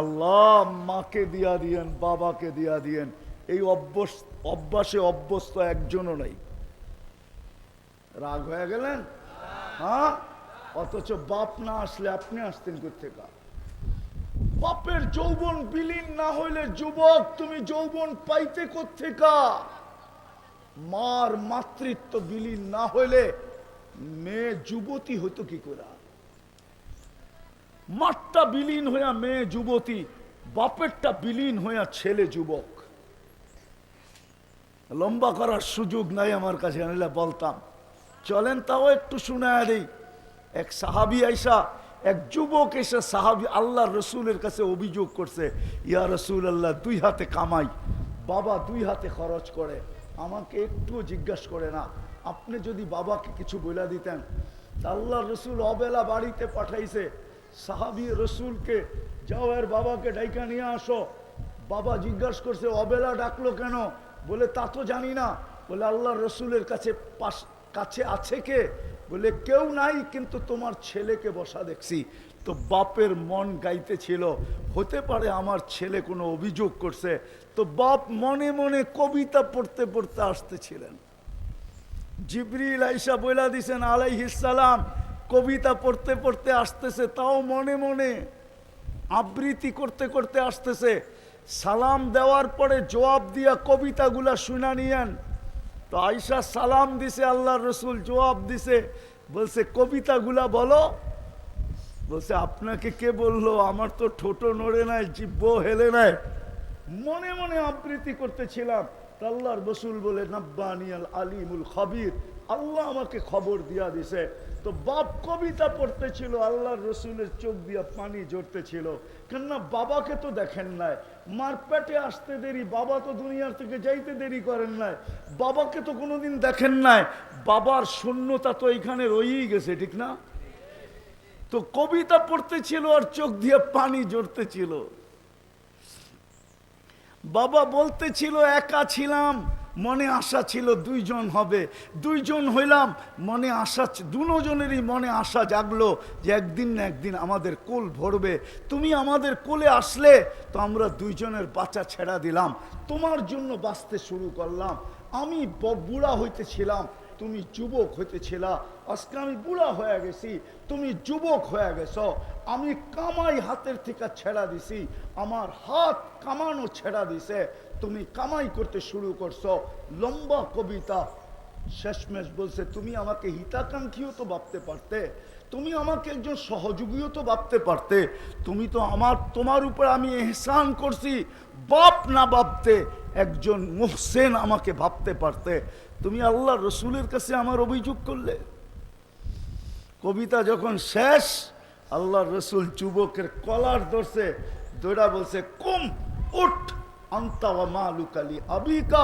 আল্লাহ মাকে দিয়া দিয়েন, বাবাকে দিয়া দিয়েন। এই অভ্যাসে অভ্যস্ত একজনও নাই। রাগ হয়ে গেলেন? হ্যাঁ, অথচ বাপ না আসলে আপনি আসতেন কোত্থেকে? বাপের যৌবন বিলীন না হইলে যুবক তুমি যৌবন পাইতে কোত্থেকে? মার মাতৃত্ব বিলীন না হইলে মেয়ে যুবতী হতো কি করে? মারটা বিলীন হইয়া মেয়ে যুবতী, বাপেরটা বিলীন হইয়া ছেলে যুবক। লম্বা করার সুযোগ নাই আমার কাছে, আনিলে বলতাম। চলেন তাও একটু শোনায় দেই। এক সাহাবী আইসা, এক যুবক এসে সাহাবী আল্লাহ রসুলের কাছে অভিযোগ করছে, ইয়া রসুল আল্লাহ, 2 হাতে কামাই, বাবা 2 হাতে খরচ করে, আমাকে একটুও জিজ্ঞাসা করে না। আপনি যদি বাবাকে কিছু বলে দিতেন। আল্লাহ রসুল অবেলা বাড়িতে পাঠাইছে, সাহাবী রসুলকে, যাও এর বাবাকে ডাইকা নিয়ে আসো। বাবা জিজ্ঞাসা করছে অবেলা ডাকলো কেন? বলে তা তো জানি না। বলে আল্লাহ রসুলের কাছে কাছে আছে কে? বলে কেউ নাই, কিন্তু তোমার ছেলেকে বসা দেখছি। তো বাপের মন গাইতেছিল, হতে পারে আমার ছেলে কোনো অভিযোগ করছে। তো বাপ মনে মনে কবিতা পড়তে পড়তে আসতেছিলেন। জিবরিল আইসা বইলা দিছেন আলাইহিস সালাম কবিতা পড়তে পড়তে আসতেছে, তাও মনে মনে আবৃত্তি করতে করতে আসতেছে। সালাম দেওয়ার পরে জবাব দিয়া কবিতাগুলা শুনা নিয়েন। তো আইসা সালাম দিছে, আল্লাহ রসুল জবাব দিছে, বলছে কবিতাগুলা বলো। বলছে আপনাকে কে বললো? আমার তো ঠোঁটো নড়ে নাই, জিব্বো হেলে নাই, মনে মনে আবৃত্তি করতেছিলাম। আল্লাহর রসুল বলে নাব্বানিয়াল আলিমুল খাবির, আল্লাহ আমাকে খবর দিয়া দিছে। তো বাপ কবিতা পড়তেছিল, আল্লাহর রসুলের চোখ দিয়া পানি ঝরতেছিল। কেননা বাবাকে তো দেখেন নাই, মার পেটে আসতে দেরি, বাবা তো দুনিয়ার থেকে যাইতে দেরি করেন নাই, বাবাকে তো কোনোদিন দেখেন নাই, বাবার শূন্যতা তো এখানে রয়েই গেছে, ঠিক না? তো কবিতা পড়তেছিল আর চোখ দিয়ে পানি ঝরতেছিল। বাবা বলতেছিল একা ছিলাম, মনে আশা ছিল দুইজন হবে, দুইজন হইলাম, মনে আশা, দুজনেরই মনে আশা জাগলো যে একদিন না একদিন আমাদের কোল ভরবে। তুমি আমাদের কোলে আসলে তো আমরা দুইজনের বাচ্চা ছেড়া দিলাম, তোমার জন্য বাঁচতে শুরু করলাম। আমি বুড়া হইতেছিলাম, তুমি যুবক হইতেছিলা, আজকে আমি বুড়া হয়ে গেছি, তুমি যুবক হয়ে গেছ। আমি কামাই হাতের থেকে ছেড়া দিছি, আমার হাত কামানো ছেড়া দিছে, তুমি কামাই করতে শুরু করছো। লম্বা কবিতা, শেষমেশ বলছে তুমি আমাকে হিতাকাঙ্ক্ষীও তো ভাবতে পারতে, তুমি আমাকে একজন সহযোগীও তো ভাবতে পারতে, তুমি তো তোমার উপর আমি এহসান করছি, বাপ না ভাবতে একজন মুহসেন আমাকে ভাবতে পারতে, তুমি আল্লাহ রসুলের কাছে আমার অভিযোগ করলে। কবিতা যখন শেষ, আল্লাহ রসুল যুবকের কলার ধরছে, দৌড়া বলছে কুম উঠ, আন্তা ওয়া মালুকালি আবিকা,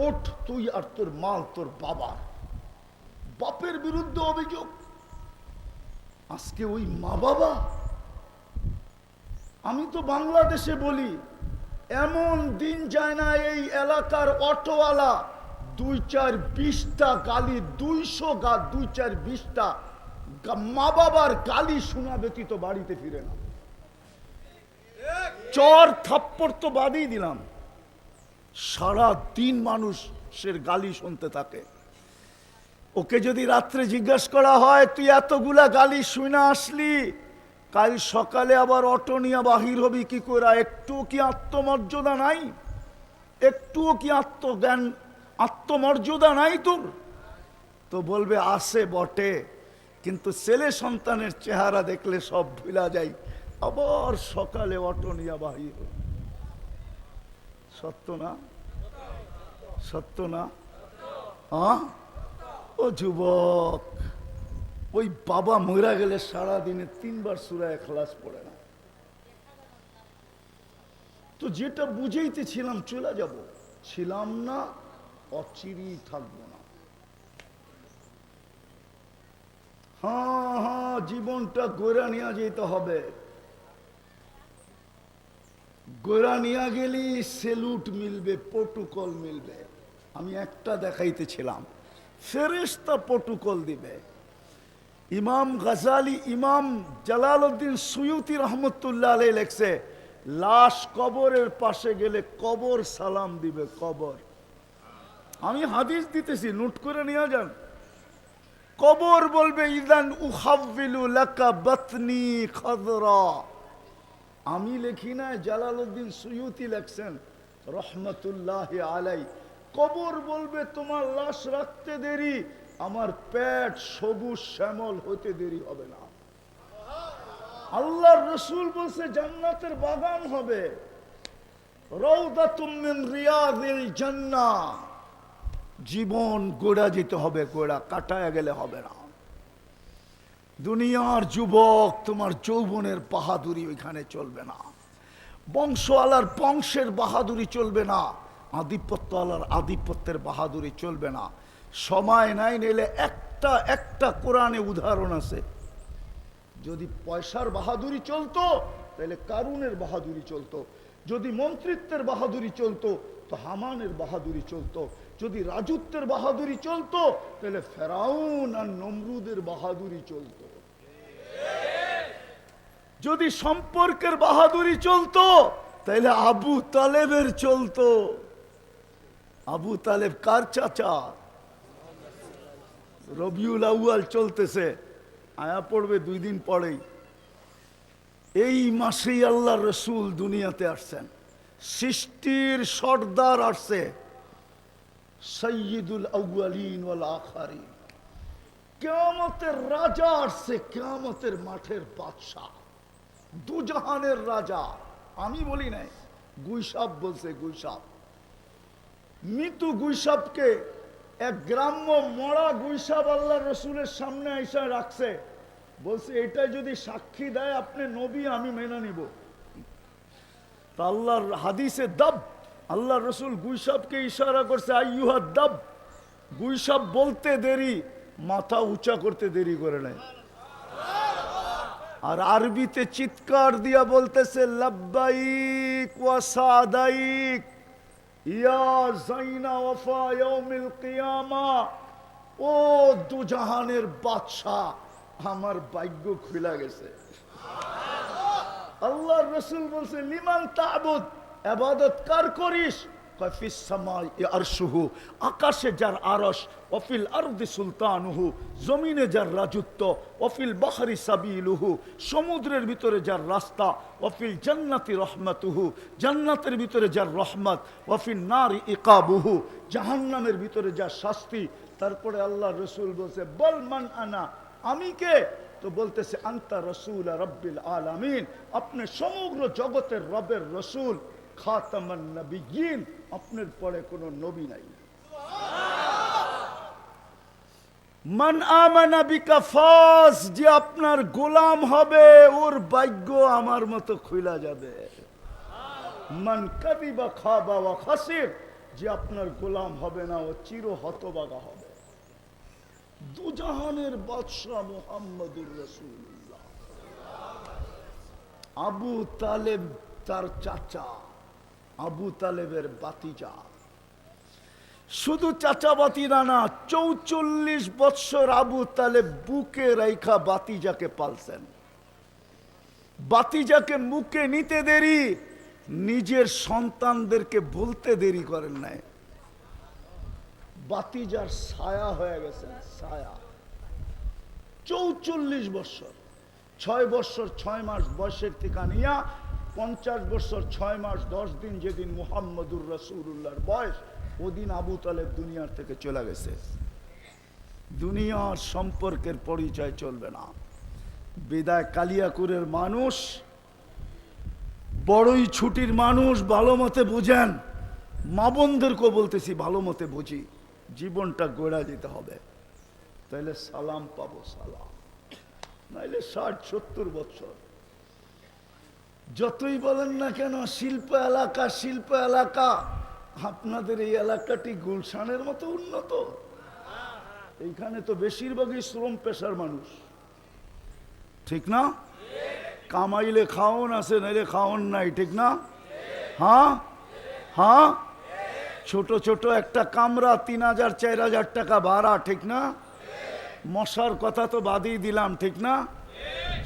ওঠ তুই আর তোর মাল তোর বাবার। বাপের বিরুদ্ধে অভিযোগ। আজকে ওই মা বাবা, আমি তো বাংলাদেশে বলি এমন দিন যায় না এই এলাকার অটোওয়ালা 2-4-20টা গালি, 200-2-4-20টা মা বাবার গালি শোনা ব্যতীত বাড়িতে ফিরে না। চর থাপ্পড় তো বাদই দিলাম, সারা দিন মানুষের গালি শুনতে থাকে। ওকে যদি রাত্রে জিজ্ঞাসা করা হয় তুই এতগুলা গালি শুনে আসলি, কাল সকালে আবার অটো নিয়ে বাহির হবি কি করে? একটু কি আত্মমর্যাদা নাই? একটুও কি আত্মজ্ঞান, আত্মমর্যাদা নাই তোর? তো বলবে আছে বটে, কিন্তু ছেলে সন্তানের চেহারা দেখলে সব ভুলা যায়, আবার সকালে অটো নিয়ে বাহির। সত্য না? সত্য না? হ্যাঁ? ও যুবক, ওই বাবা মরা গেলে সারাদিনে 3 বার সূরা ইখলাস পড়ে না। তো যেটা বুঝাইতেছিলাম চলে যাব, ছিলাম না, অচিরেই থাকবো না। হ্যাঁ হ্যাঁ, জীবনটা গোড়া নিয়ে যেতে হবে। গোড়া নিয়ে গেলি সেলুট মিলবে, প্রোটোকল মিলবে। আমি একটা দেখাইতেছিলাম, ফেরেশতা প্রোটোকল দিবে। ইমাম গাজালি, ইমাম জালালউদ্দিন সুয়ুতি রহমতুল্লাহ আলাইহি লেখছে, লাশ কবরের পাশে গেলে কবর সালাম দিবে, কবর। আমি হাদিস দিতেছি, নোট করে নিয়ে যান। কবর বলবে ইদান উখাব্বিলু লাকা বাতনি খাদরা। আমি লিখি না, জালালউদ্দিন সুয়ুতি লেখছেন রহমতুল্লাহ আলাই। কবর বলবে তোমার লাশ রাখতে দেরি, আমার পেট সবুজ শ্যামল হতে দেরি হবে না। আল্লাহর রসুল বলছে জান্নাতের বাগান হবে, রাউদাতুম মিন রিয়াদিল জান্নাহ। জীবন গোড়া যেতে হবে, গোড়া কাটায় গেলে হবে না। দুনিয়ার যুবক, তোমার যৌবনের বাহাদুরি ওইখানে চলবে না, বংশওয়ালার বংশের বাহাদুরি চলবে না, আধিপত্যওয়ালার আধিপত্যের বাহাদুরি চলবে না। সময় নাই, নিলে একটা কোরআনে উদাহরণ আছে। যদি পয়সার বাহাদুরি চলতো তাহলে কারুনের বাহাদুরি চলতো। যদি মন্ত্রিত্বের বাহাদুরি চলতো তো হামানের বাহাদুরি চলতো। যদি রাজত্বের বাহাদুরি চলতো তাহলে ফেরাউন আর নমরুদের বাহাদুরি চলতো। যদি সম্পর্কের বাহাদুরি চলতো তাহলে আবু তালেবের চলতো। আবু তালেব কার চাচা? রবিউল আউয়াল চলতেছে, আয়া পড়বে 2 দিন পরেই। এই মাসেই আল্লাহ রসুল দুনিয়াতে আসছেন। সৃষ্টির সর্দার আসছে, সাইয়্যিদুল আউয়ালিন ওয়াল আখিরিন। কিয়ামতের রাজা আসছে, কিয়ামতের মাঠের বাদশা, দুজাহানের রাজা। আমি বলি নাই, গুইসাব বলছে। গুইসাব, মৃত্যু গুইসাবকে এক গ্রাম্য মরা গুইসাব আল্লাহ রসুলের সামনে এসে রাখছে, বলছে এটা যদি সাক্ষী দেয় আপনি নবী, আমি মেনে নিব। তা আল্লাহর হাদিসে দাব, আল্লাহ রসুল গুইসাবকে ইশারা করছে, আইয়ুহা দাব। গুইসাব বলতে দেরি, মাথা উঁচা করতে দেরি করে নাই। আর আরবিতে চিৎকার দিয়া বলতেছে, লাব্বাইক ওয়া সাদাইক ইয়া যাইনা ওয়াফা ইয়াউমিল কিয়ামা। ও দুজাহানের বাদশা, আমার ভাগ্য খুলে গেছে। আল্লাহর রাসূল বলছে, লিমান তা'বুদ, ইবাদত কার করিস? ফিস সামাই আরশুহু, আকাশে যার আরশ, ওয়াফিল আরদি সুলতানুহু, জমিনে যার রাজত্ব, ওয়াফিল বাহরি সাবিলুহু, সমুদ্রের ভিতরে যার রাস্তা, ওয়াফিল জান্নাতি রহমাতুহু, জান্নাতের ভিতরে যার রহমত, ওয়াফিল নারি ইকাবুহু, জাহান্নামের ভিতরে যার শাস্তি। তারপরে আল্লাহ রসুল বলছে, বল মান আনা, আমি কে? তো বলতেছে, আনতা রসুল রব্বিল আলামিন, আপনি সমগ্র জগতের রবের রসুল, খাতামান নবিয়্যিন, আপনার পরে কোনো নবী নাই। মান আমানা বিকা ফাজ, যে আপনার গোলাম হবে ওর ভাগ্য আমার মতো খুলে যাবে। মান কাযিবা খাবা ওয়া খাসির, যে আপনার গোলাম হবে না ও চির হতভাগা হবে। দুজাহানের বাদশা মুহাম্মদুর রাসূলুল্লাহ। আবু তালেব তার চাচা, আবু তালেবের বাতিজা। শুধু চাচা বাতিরা না, 44 বৎসর আবু তালেব বুকে রাইখা বাতিজাকে পালছেন। বাতিজাকে মুখে নিতে দেরি, নিজের সন্তানদেরকে বলতে দেরি করেন নাই। বাতিজার ছায়া হয়ে গেছেন, ছায়া। 44 বৎসর, 6 বৎসর 6 মাস বয়সের থেকে নিয়া 50 বৎসর 6 মাস 10 দিন যেদিন মুহাম্মদুর রাসূলুল্লাহর বয়স, ওদিন আবু তালেব দুনিয়ার থেকে চলে গেছে। দুনিয়ার সম্পর্কের পরিচয় চলবে না। বিদায় কালিয়াকুরের মানুষ, বড়ই ছুটির মানুষ, ভালো মতে বুঝেন। মা বোনদেরকেও বলতেছি, ভালো মতে বুঝি, জীবনটা গড়া যেতে হবে, তাইলে সালাম পাবো, সালাম। নাইলে 60-70 বছর যতই বলেন না কেন শিল্প এলাকা, শিল্প এলাকা, আপনাদের এই এলাকাটি গুলশানের মতো উন্নত? এইখানে তো বেশিরভাগই শ্রম পেশার মানুষ, ঠিক না? কামাইলে খাওন আছে, নাইলে খাওন নাই, ঠিক না? হ্যাঁ হ্যাঁ, ছোট ছোট একটা কামরা 3000-4000 টাকা ভাড়া, ঠিক না? মশার কথা তো বাদই দিলাম, ঠিক না?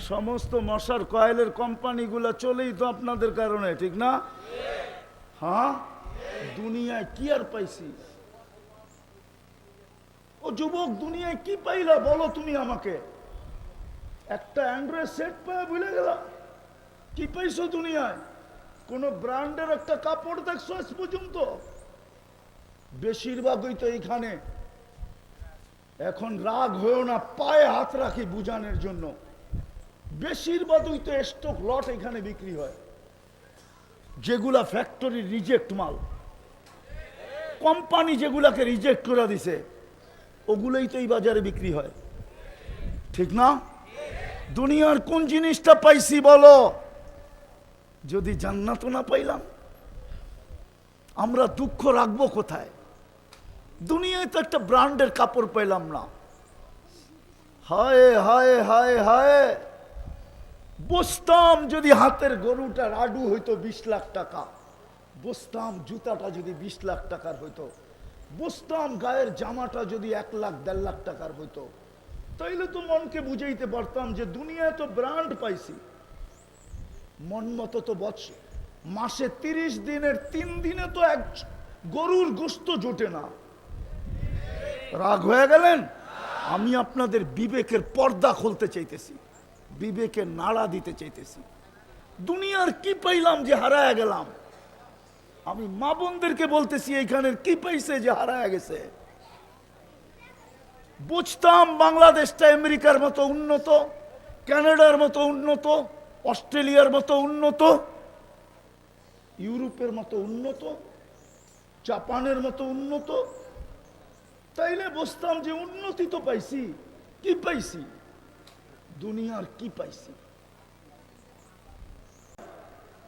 সমস্ত মশার কয়েলের কোম্পানিগুলো চলেই তো আপনাদের কারণে, ঠিক না? হ্যাঁ, দুনিয়ায় কি আর পাইছি? ও যুবক, দুনিয়ায় কি পাইলা বলো তুমি আমাকে? একটা অ্যান্ড্রয়েড সেট পায় ভুলে গেলাম। কি পাইছো দুনিয়ায়? কোন ব্র্যান্ডের একটা কাপড় দেখছো আজ পর্যন্ত? বেশিরভাগই তো এইখানে। এখন রাগ হয়েও না, পায়ে হাত রাখি বুঝানোর জন্য। বেশিরভাগই তো স্টক লট এখানে বিক্রি হয়, যেগুলা ফ্যাক্টরি রিজেক্ট মাল, কোম্পানি যেগুলাকে রিজেক্ট করে দিছে, ওগুলোই তো এই বাজারে বিক্রি হয়, ঠিক না? দুনিয়ার কোন জিনিসটা পাইছি বলো? যদি জান্নাত না পাইলাম, আমরা দুঃখ রাখবো কোথায়? দুনিয়ায় তো একটা ব্র্যান্ডের কাপড় পাইলাম না। হায় হায় হায় হায়, বুঝতাম যদি হাতের গরুটা রাডু হইতো 20 লাখ টাকা, বুঝতাম জুতাটা যদি 20 লাখ টাকার হইতো, বুঝতাম গায়ের জামাটা যদি 1 লাখ 1.5 লাখ টাকার হইতো, তাইলে তো মনকে বুঝাইতে পারতাম যে দুনিয়ায় তো ব্র্যান্ড পাইছি। মন মতো তো বছর মাসে 30 দিনের 3 দিনে তো এক গরুর গোশত জোটে না। রাগ হয়ে গেলেন? আমি আপনাদের বিবেকের পর্দা খুলতে চাইতেছি, বিবেকের নাড়া দিতে চাইতেছি। দুনিয়ার কি পাইলাম যে হারায় গেলাম? আমি মা বোনদেরকে বলতেছি এইখানের কি পাইছে যে হারায় গেছে? বুঝতাম বাংলাদেশটা আমেরিকার মতো উন্নত, কানাডার মতো উন্নত, অস্ট্রেলিয়ার মতো উন্নত, ইউরোপের মতো উন্নত, জাপানের মতো উন্নত, তাইলে বুঝতাম যে উন্নতি তো পাইছি। কি পাইছি? দুনিয়ার কি পাইছি?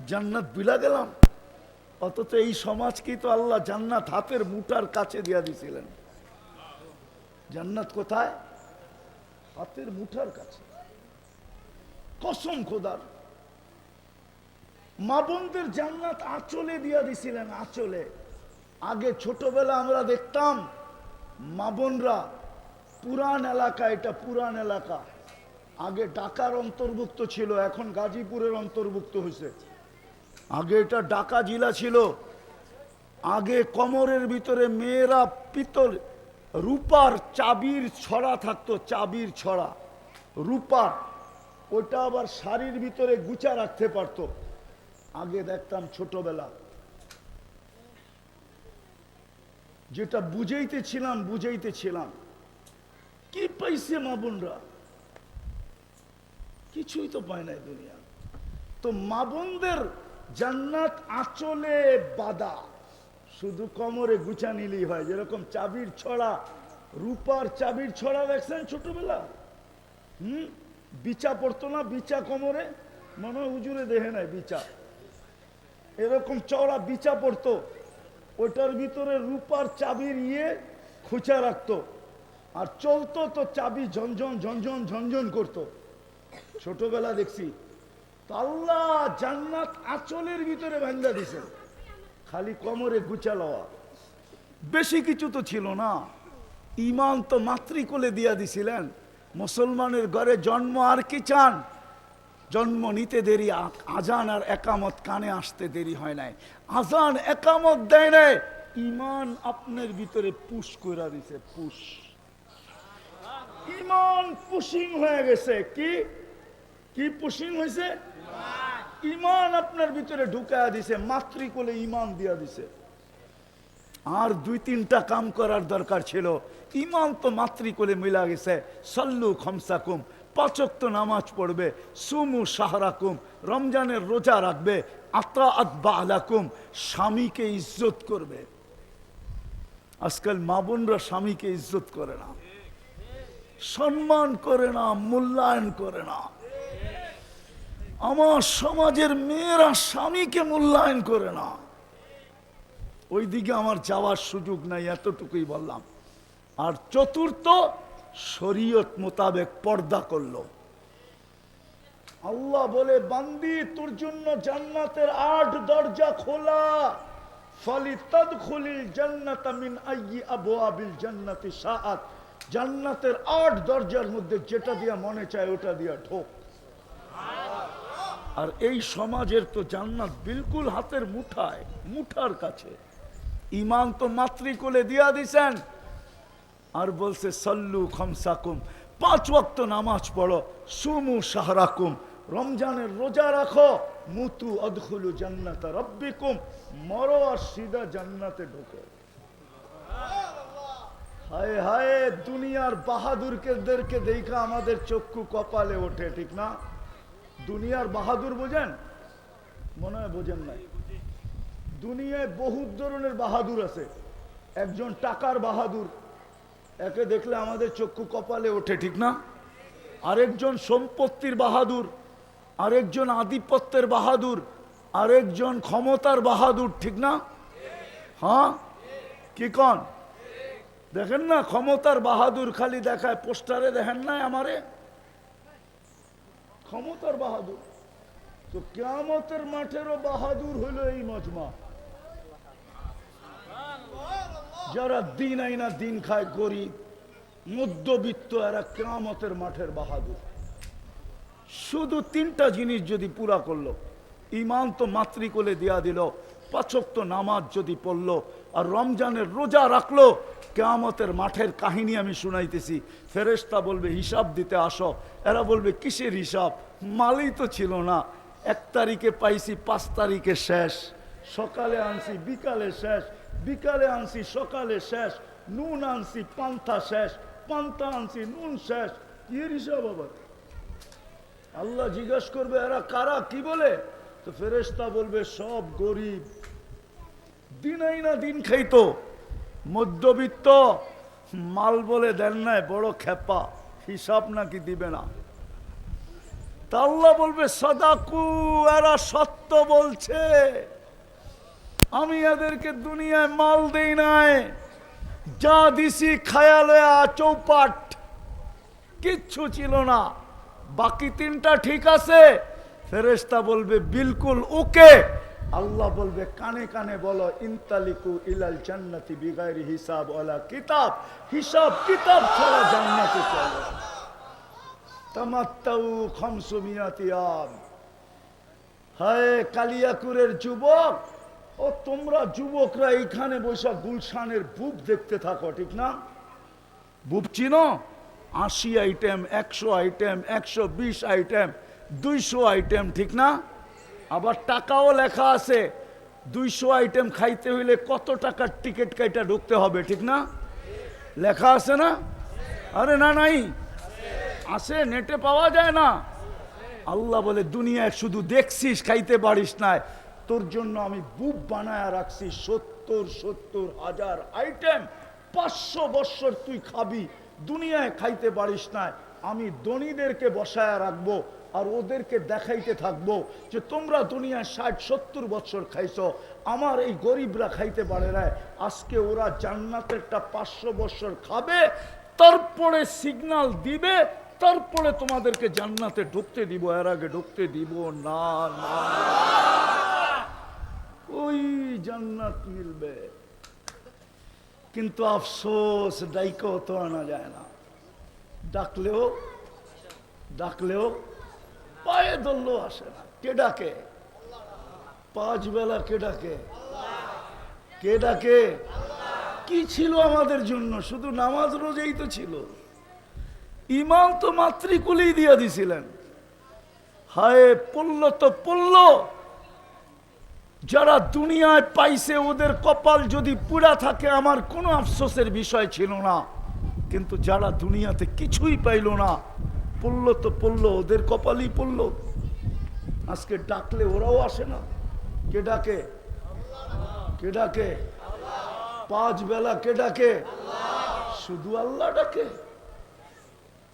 জান্নাত বিলা গেলাম। অথচ এই সমাজকে তো আল্লাহ জান্নাত হাতের মুঠার কাছে দিয়া দিছিলেন। জান্নাত কোথায়? হাতের মুঠার কাছে। কসম খোদার, মা বোনদের জান্নাত আঁচলে দিয়া দিছিলেন, আঁচলে। আগে ছোটবেলা আমরা দেখতাম মা বোনরা, পুরান এলাকা, এটা পুরান এলাকা, আগে ঢাকার অন্তর্ভুক্ত ছিল, এখন গাজীপুরের অন্তর্ভুক্ত হয়েছে। আগে এটা ঢাকা জেলা ছিল। আগে কোমরের ভিতরে মেয়েরা পিতল রূপার চাবির ছড়া থাকতো, চাবির ছড়া রূপার, ওটা আবার শাড়ির ভিতরে গুছা রাখতে পারতো। আগে দেখতাম ছোটবেলা, যেটা বুঝাইতেছিলাম। কি পাইছে মা বোনরা? কিছুই তো পায় নাই দুনিয়া। তো মা বোনদের জান্নাত আঁচলে বাঁধা, শুধু কোমরে গুছা নিলেই হয়। যেরকম চাবির ছড়া, রূপার চাবির ছড়া দেখছেন ছোটবেলা? বিচা পড়তো না, বিচা কোমরে, মনে হয় হুজুরে দেখে নাই বিচা, এরকম চওড়া বিচা পড়তো, ওটার ভিতরে রূপার চাবির খুঁচা রাখতো, আর চলতো তো চাবি ঝনঝন ঝনঝন ঝনঝন করতো। ছোটবেলা দেখছি। আল্লাহ জান্নাত আঁচলের ভিতরে ভাঙ্গা দিছে, খালি কোমরে গুছা লওয়া। বেশি কিছু তো ছিল না। ইমান তো মাতৃকোলে দিয়া দিছিলেন। মুসলমানের ঘরে জন্ম, আর কি চান? জন্ম নিতে দেরি, আজান আর একামত কানে আসতে দেরি হয় নাই। আজান একামত দেয় নাই, ইমান আপনার ভিতরে পুশ করে দিছে। পুশ, ইমান পুশিং হয়ে গেছে। কি কি পুশিং হয়েছে? ইমান আপনার ভিতরে ঢুকায়া দিছে, মাতৃকোলে ইমান দিয়া দিছে। আর 2-3টা কাম করার দরকার ছিল। ইমান তো মাতৃকোলে মিলা গেছে। সল্লু খমসাকুম, 5 ওয়াক্ত নামাজ পড়বে, সুমু শাহরাকুম, রমজানের রোজা রাখবে, আতাআত বালাকুম, স্বামীকে ইজ্জত করবে। আজকাল মা বোনরা স্বামীকে ইজ্জত করে না, সম্মান করে না, মূল্যায়ন করে না। আমার সমাজের মেয়েরা স্বামীকে মূল্যায়ন করে না। ওইদিকে আমার যাওয়ার সুযোগ নাই, এতটুকুই বললাম। আর চতুর্থ, শরীয়ত মোতাবেক পর্দা করলো। আল্লাহ বলে, বান্দি তোর জন্য জান্নাতের 8 দরজা খোলা, ফালিতাদখুলিল জান্নাতা মিন আইয়ি আবওয়াবিল জান্নাতি শাআত। জান্নাতের 8 দরজার মধ্যে যেটা দিয়া মনে চায় ওটা দিয়া ঢোক। আর এই সমাজের তো জান্নাত বিলকুল হাতের মুঠায়, মুঠার কাছে। ইমান তো মাতৃকোলে দিয়া দিছেন, আর বলছে সল্লু খমসাকুম, 5 ওয়াক্ত নামাজ পড়ো, সুমু শাহরাকুম, রমজানের রোজা রাখো, মুতু আদখুলু জান্নাতা রাব্বিকুম, মরো আর সিধা জান্নাতে ঢোকো। হায় হায়, দুনিয়ার বাহাদুরদেরকে দেখা আমাদের চক্ষু কপালে ওঠে, ঠিক না? দুনিয়ার বাহাদুর বোঝেন? মনে হয় বোঝেন নাই। দুনিয়ায় বহুত ধরনের বাহাদুর আছে। একজন টাকার বাহাদুর, একে দেখলে আমাদের চক্ষু কপালে ওঠে, ঠিক না? আরেকজন সম্পত্তির বাহাদুর, আরেকজন আধিপত্যের বাহাদুর, আরেকজন ক্ষমতার বাহাদুর, ঠিক না? হ্যাঁ, কি কন? দেখেন না, ক্ষমতার বাহাদুর খালি দেখায় পোস্টারে, দেখেন না আমারে? ক্ষমতার বাহাদুর তো কিয়ামতের মাঠেরও বাহাদুর হলো এই মজমা। যারা দিন আইনা দিন খায় গরিব মধ্যবিত্ত, এরা কিয়ামতের মাঠের বাহাদুর। শুধু তিনটা জিনিস যদি পুরা করলো, ইমান তো মাতৃকোলে দিয়া দিল, 5 ওয়াক্ত নামাজ যদি পড়লো, আর রমজানের রোজা রাখলো, কিয়ামতের মাঠের কাহিনী আমি শুনাইতেছি। ফেরেশতা বলবে হিসাব দিতে আসো। এরা বলবে কিসের হিসাব? মালই তো ছিল না। 1 তারিখে পাইছি, 5 তারিখে শেষ। সকালে আনছি, বিকালে শেষ। বিকালে আনছি, সকালে শেষ। নুন আনছি, পান্তা শেষ। পান্তা আনছি, নুন শেষ। কি হিসাব আবার? আল্লাহ জিজ্ঞাসা করবে এরা কারা, কি বলে? তো ফেরেশতা বলবে সব গরিব, দিন আইনা দিন খাইতো, মধ্যবিত্ত, মাল বলে দেন নাই, বড় খেপা, হিসাব নাকি দিবে না। তা আল্লাহ বলবে সাদাকু, এরা সত্য বলছে, আমি এদেরকে দুনিয়ায় মাল দেই নাই, যা দিছি খায়ালে চৌপাট, কিচ্ছু ছিল না। বাকি 3টা ঠিক আছে? ফেরেশতা বলবে বিলকুল ওকে। আল্লাহ বলবে কানে কানে বলো ইনতালিকু ইলাল জান্নাতি বিগাইরি হিসাব ওয়ালা কিতাব, হিসাব কিতাব ছাড়া জান্নাতে চলো। তামাত্তাউ 500 ইয়াম। হায় কালিয়াকুরের যুবক, ও তোমরা যুবকরা এইখানে বসে গুলশানের বুব দেখতে থাকো, ঠিক না? বুব চিনো? 80 আইটেম, 100 আইটেম, 120 আইটেম, 200 আইটেম, ঠিক না? আবার টাকাও লেখা আছে, 200 আইটেম খাইতে হইলে কত টাকার টিকিট কাইটা ঢুকতে হবে, ঠিক না? লেখা আছে না? আরে না, নাই আছে, নেটে পাওয়া যায় না। আল্লাহ বলে দুনিয়ায় শুধু দেখছিস, খাইতে পারিস না, তোর জন্য আমি বুব বানায়া রাখছি 70 হাজার আইটেম। 500 বছর তুই খাবি, দুনিয়ায় খাইতে পারিস না। আমি ধনীদেরকে বসায়া রাখবো আর ওদেরকে দেখাইতে থাকবো যে তোমরা দুনিয়ায় 60-70 বছর খাইছো, আমার এই গরিবরা খাইতে পারে না। আজকে ওরা জান্নাতেরটা 500 বছর খাবে, তারপরে সিগন্যাল দিবে, তারপরে তোমাদেরকে জান্নাতে ঢুকতে দিব, এর আগে ঢুকতে দিব না। না, ওই জান্নাত মিলবে, কিন্তু আফসোস ডাইকেও তো আনা যায় না। ডাকলেও পায়ে ধরলেও আসে না। কে ডাকে? 5 বেলা কে ডাকে? কে ডাকে? কি ছিল আমাদের জন্য? শুধু নামাজ রোজাই তো ছিল। ইমাম তো মাতৃকুলেই দিয়ে দিছিলেন। হায় পড়লো তো পড়লো, যারা দুনিয়ায় পাইছে ওদের কপাল যদি পুরা থাকে আমার কোনো আফসোসের বিষয় ছিল না, কিন্তু যারা দুনিয়াতে কিছুই পাইল না, পড়লো তো পড়লো, ওদের কপালই পড়লো। আজকে ডাকলে ওরাও আসে না। কে ডাকে? কে ডাকে? 5 বেলা কে ডাকে? শুধু আল্লাহ ডাকে।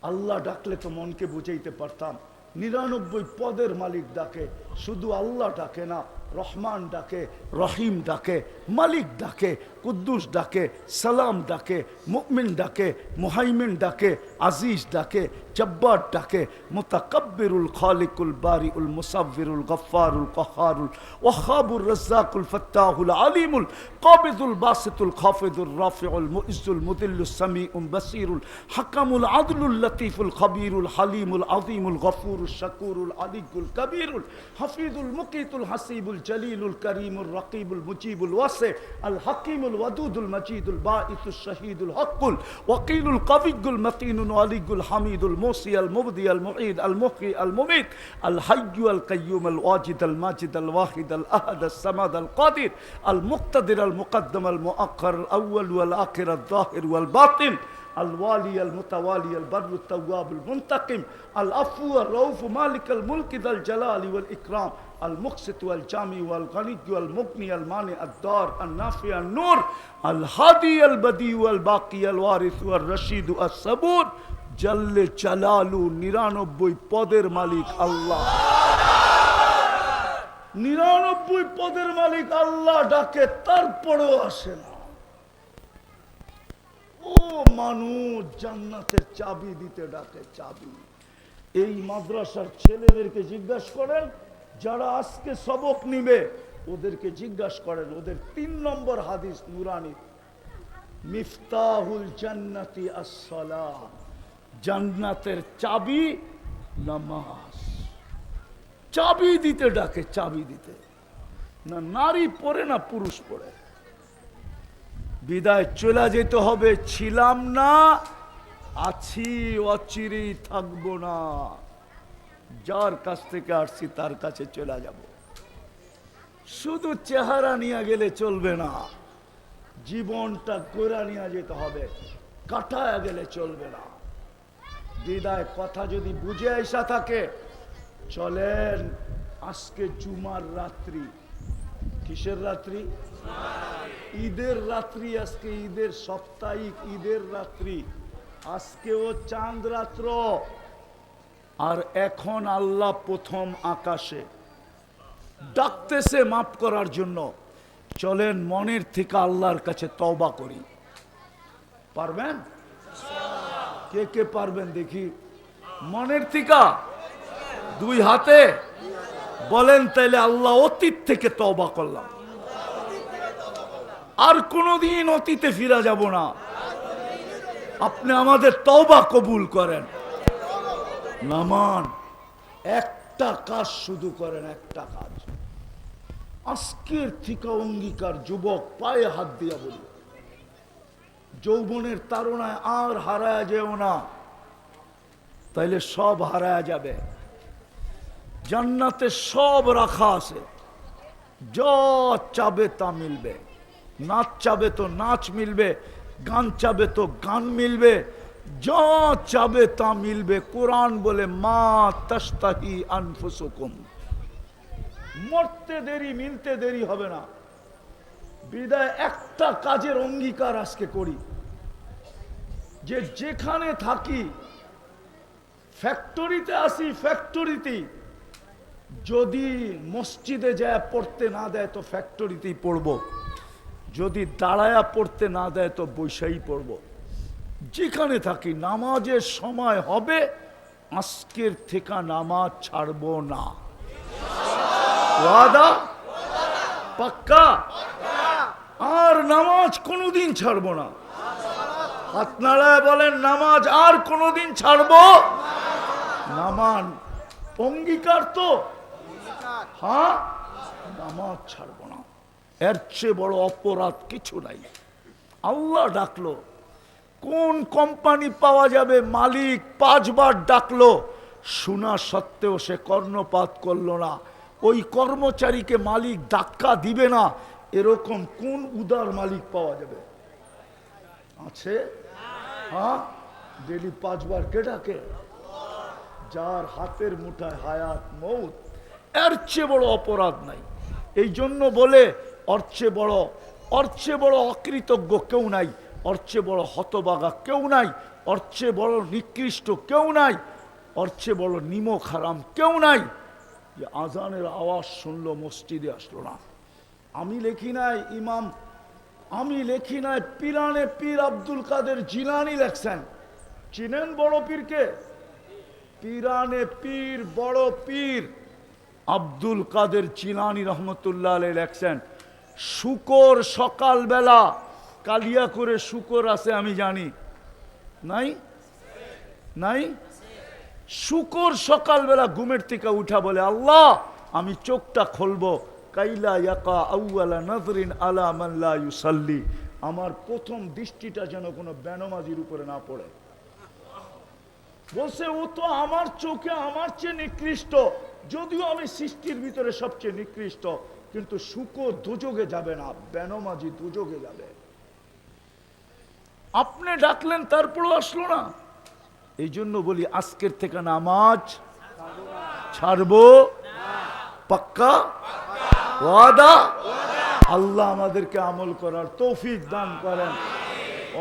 আল্লাহ ডাকলে তো মনকে বুঝাইতে পারতাম। 99 পদের মালিক ডাকে, শুধু আল্লাহ ডাকে না। রহমান ডাকে, রহিম ডাকে, মালিক ডাকে, কুদ্দুস ডাকে, সালাম ডাকে, মুমিন ডাকে, মুহাইমিন ডাকে, আজিজ ডাকে, জব্বার ডাকে, মুতাকাব্বিরুল খালিকুল বারিউল মুসাব্বিরুল গফফারুল কহারুল ওয়াহাবুর রাজ্জাকুল ফাত্তাহুল আলিমুল কাবিদুল বাসিতুল খাফিদুর রাফিউল মুইজ্জুল মুদিল্লুস সামিউল বাসিরুল হাকামুল আদলুল লতীফুল খবীরুল হালিমুল আযীমুল গফুরুশ শাকুরুল আলিয়ুল কবীরুল হাফিজুল মুকিতুল হাসিবুল জলিলুল করিমুর রকিবুল মুজিবুল ওয়াসি আল হাকিমুল ওয়াদুদুল মজিদুল বাঈসুশ শহীদুল হকুল ওয়াকিলুল কবিয়ুল মতিনুল আলিয়ুল হামিদুল মুসি আল মুবদি আল মুঈদ আল মুহয়ি আল মুমীত আল হাইয়্যু আল কাইয়্যুম আল ওয়াজিদ আল মাজিদ আল ওয়াহিদ আল আহাদ আস সামাদ আল কাদির আল মুক্তাদির আল মুকদ্দম আল মুআক্খার আল আউয়াল ওয়াল আখির আল যাহির ওয়াল বাতিন الوالي المتوالي البر التواب المنتقم العفو الرؤوف مالك الملك ذا الجلال والإكرام المقسط والجامع والغني والمغني المانع الدار النافع النور الهادي البديع والباقي الوارث والرشيد الصبور جل جلاله 99 পদের মালিক আল্লাহ। 99 পদের মালিক আল্লাহ ডাকে, তারপরেও আসে না। ও মানুষ জান্নাতের চাবি দিতে ডাকে, চাবি। এই মাদ্রাসার ছেলেদেরকে জিজ্ঞাসা করেন, যারা আজকে সবক নিবে ওদেরকে জিজ্ঞাসা করেন, ওদের 3 নম্বর হাদিস নুরানি, মিফতাহুল জান্নাতি আস-সালাহ, জান্নাতের চাবি নামাজ। চাবি দিতে ডাকে, চাবি দিতে, না নারী পড়ে না পুরুষ পড়ে। বিদায় চলে যেতে হবে, ছিলাম না, আছি, অচিরেই থাকবো না। যার কাছ থেকে আসছি তার কাছে চলে যাব। শুধু চেহারা নিয়ে গেলে চলবে না, জীবনটা গোড়া নিয়ে যেতে হবে, কাটায় গেলে চলবে না। বিদায় কথা যদি বুঝে আসা থাকে, চলেন আজকে জুমার রাত্রি। কিসের রাত্রি? ঈদের রাত্রি। আজকে ঈদের সাপ্তাহিক ঈদের রাত্রি। আজকেও চাঁদ রাত্র। আর এখন আল্লাহ প্রথম আকাশে ডাকতেছে মাফ করার জন্য। চলেন মনের থেকে আল্লাহর কাছে তওবা করি। পারবেন? কে কে পারবেন দেখি? মনের থেকে 2 হাতে বলেন, তাইলে আল্লাহ অতীত থেকে তওবা করলাম, আর কোনদিন অতীতে ফিরা যাব না। আপনি আমাদের তওবা কবুল করেন। নামান একটা কাজ শুধু করেন, একটা কাজ। আজকের থেকে অঙ্গীকার, যুবক পায়ে হাত দিয়া বলি, যৌবনের তাড়নায় আর হারায় যেও না, তাইলে সব হারায় যাবে। জান্নাতে সব রাখা আছে, যা চাবে তা মিলবে। নাচ চাবে তো নাচ মিলবে, গান চাবে তো গান মিলবে, যা চাবে তা মিলবে। কোরআন বলে মা তাশতাহি আনফুসুকুম, মরতে দেরি, মিলতে দেরি হবে না। বিদায় একটা কাজের অঙ্গীকার আজকে করি, যে যেখানে থাকি, ফ্যাক্টরিতে আসি, ফ্যাক্টরিতে যদি মসজিদে যায় পড়তে না দেয় তো ফ্যাক্টরিতেই পড়ব, যদি দাঁড়ায়া পড়তে না দেয় তো বৈশাই পড়ব। যেখানে থাকি নামাজের সময় হবে, আজকের থেকে নামাজ ছাড়ব না। ওয়াদা? পাক্কা? আর নামাজ কোনোদিন ছাড়ব না। হাত নাড়ায় বলেন, নামাজ আর কোনোদিন ছাড়ব নামান। অঙ্গীকার তো? হ্যাঁ, নামাজ ছাড়ব না। এর চেয়ে বড় অপরাধ কিছু নাই। আল্লাহ ডাকলো, কোন কোম্পানি পাওয়া যাবে? মালিক 5 বার ডাকলো, শোনা সত্ত্বেও সে কর্ণপাত করলো না। ওই কর্মচারীকে মালিক ধাক্কা দিবে না, এরকম কোন উদার মালিক পাওয়া যাবে? আছে? হ্যাঁ, ডেলি 5 বার কে ডাকে? যার হাতের মুঠায় হায়াত মৌত। এর চেয়ে বড় অপরাধ নাই। এই জন্য বলে ওর চেয়ে বড় অকৃতজ্ঞ কেউ নাই, ওর চেয়ে বড় হতবাগা কেউ নাই, ওর চেয়ে বড় নিকৃষ্ট কেউ নাই, ওর চেয়ে বড় নিমক হারাম কেউ নাই, যে আজানের আওয়াজ শুনলো মসজিদে আসলো না। আমি লেখি নাই ইমাম, আমি লেখি নাই, পিরানে পীর আব্দুল কাদের জিলানী লেখছেন। চিনেন বড় পীরকে? পিরানে পীর, বড় পীর আব্দুল কাদের জিলানী রহমতুল্লাহ আলাইহি লেখছেন, শুকর সকালবেলা, কালিয়া করে শুকর আছে আমি জানি, নাই? নাই? শুকর সকালবেলা ঘুমের থেকে উঠা বলে, আল্লাহ আমি চোখটা খুলবো, কাইলা ইয়াকা আউয়ালা নাজরিন আলা মান লা ইউসাল্লি, আমার প্রথম দৃষ্টিটা যেন কোনো বেনমাজির উপরে না পড়ে। বলছে ও তো আমার চোখে আমার চেয়ে নিকৃষ্ট, যদিও আমি সৃষ্টির ভিতরে সবচেয়ে নিকৃষ্ট, কিন্তু শুকর দুযোগে যাবে না, বেনমাজি দুযোগে যাবে। আপনি ডাকলেন তারপরও আসলো না। এই জন্য বলি আজকের থেকে নামাজ ছাড়বো। পাক্কা? ওয়াদা? আল্লাহ আমাদেরকে আমল করার তৌফিক দান করেন।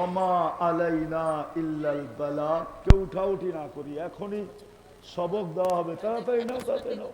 ওমা আলাইনা ইল্লাল বালাগ। কেউ উঠাউঠি না করি, এখনই সবক দেওয়া হবে। তাড়াতাড়ি নাও, তাড়াতাড়ি নাও।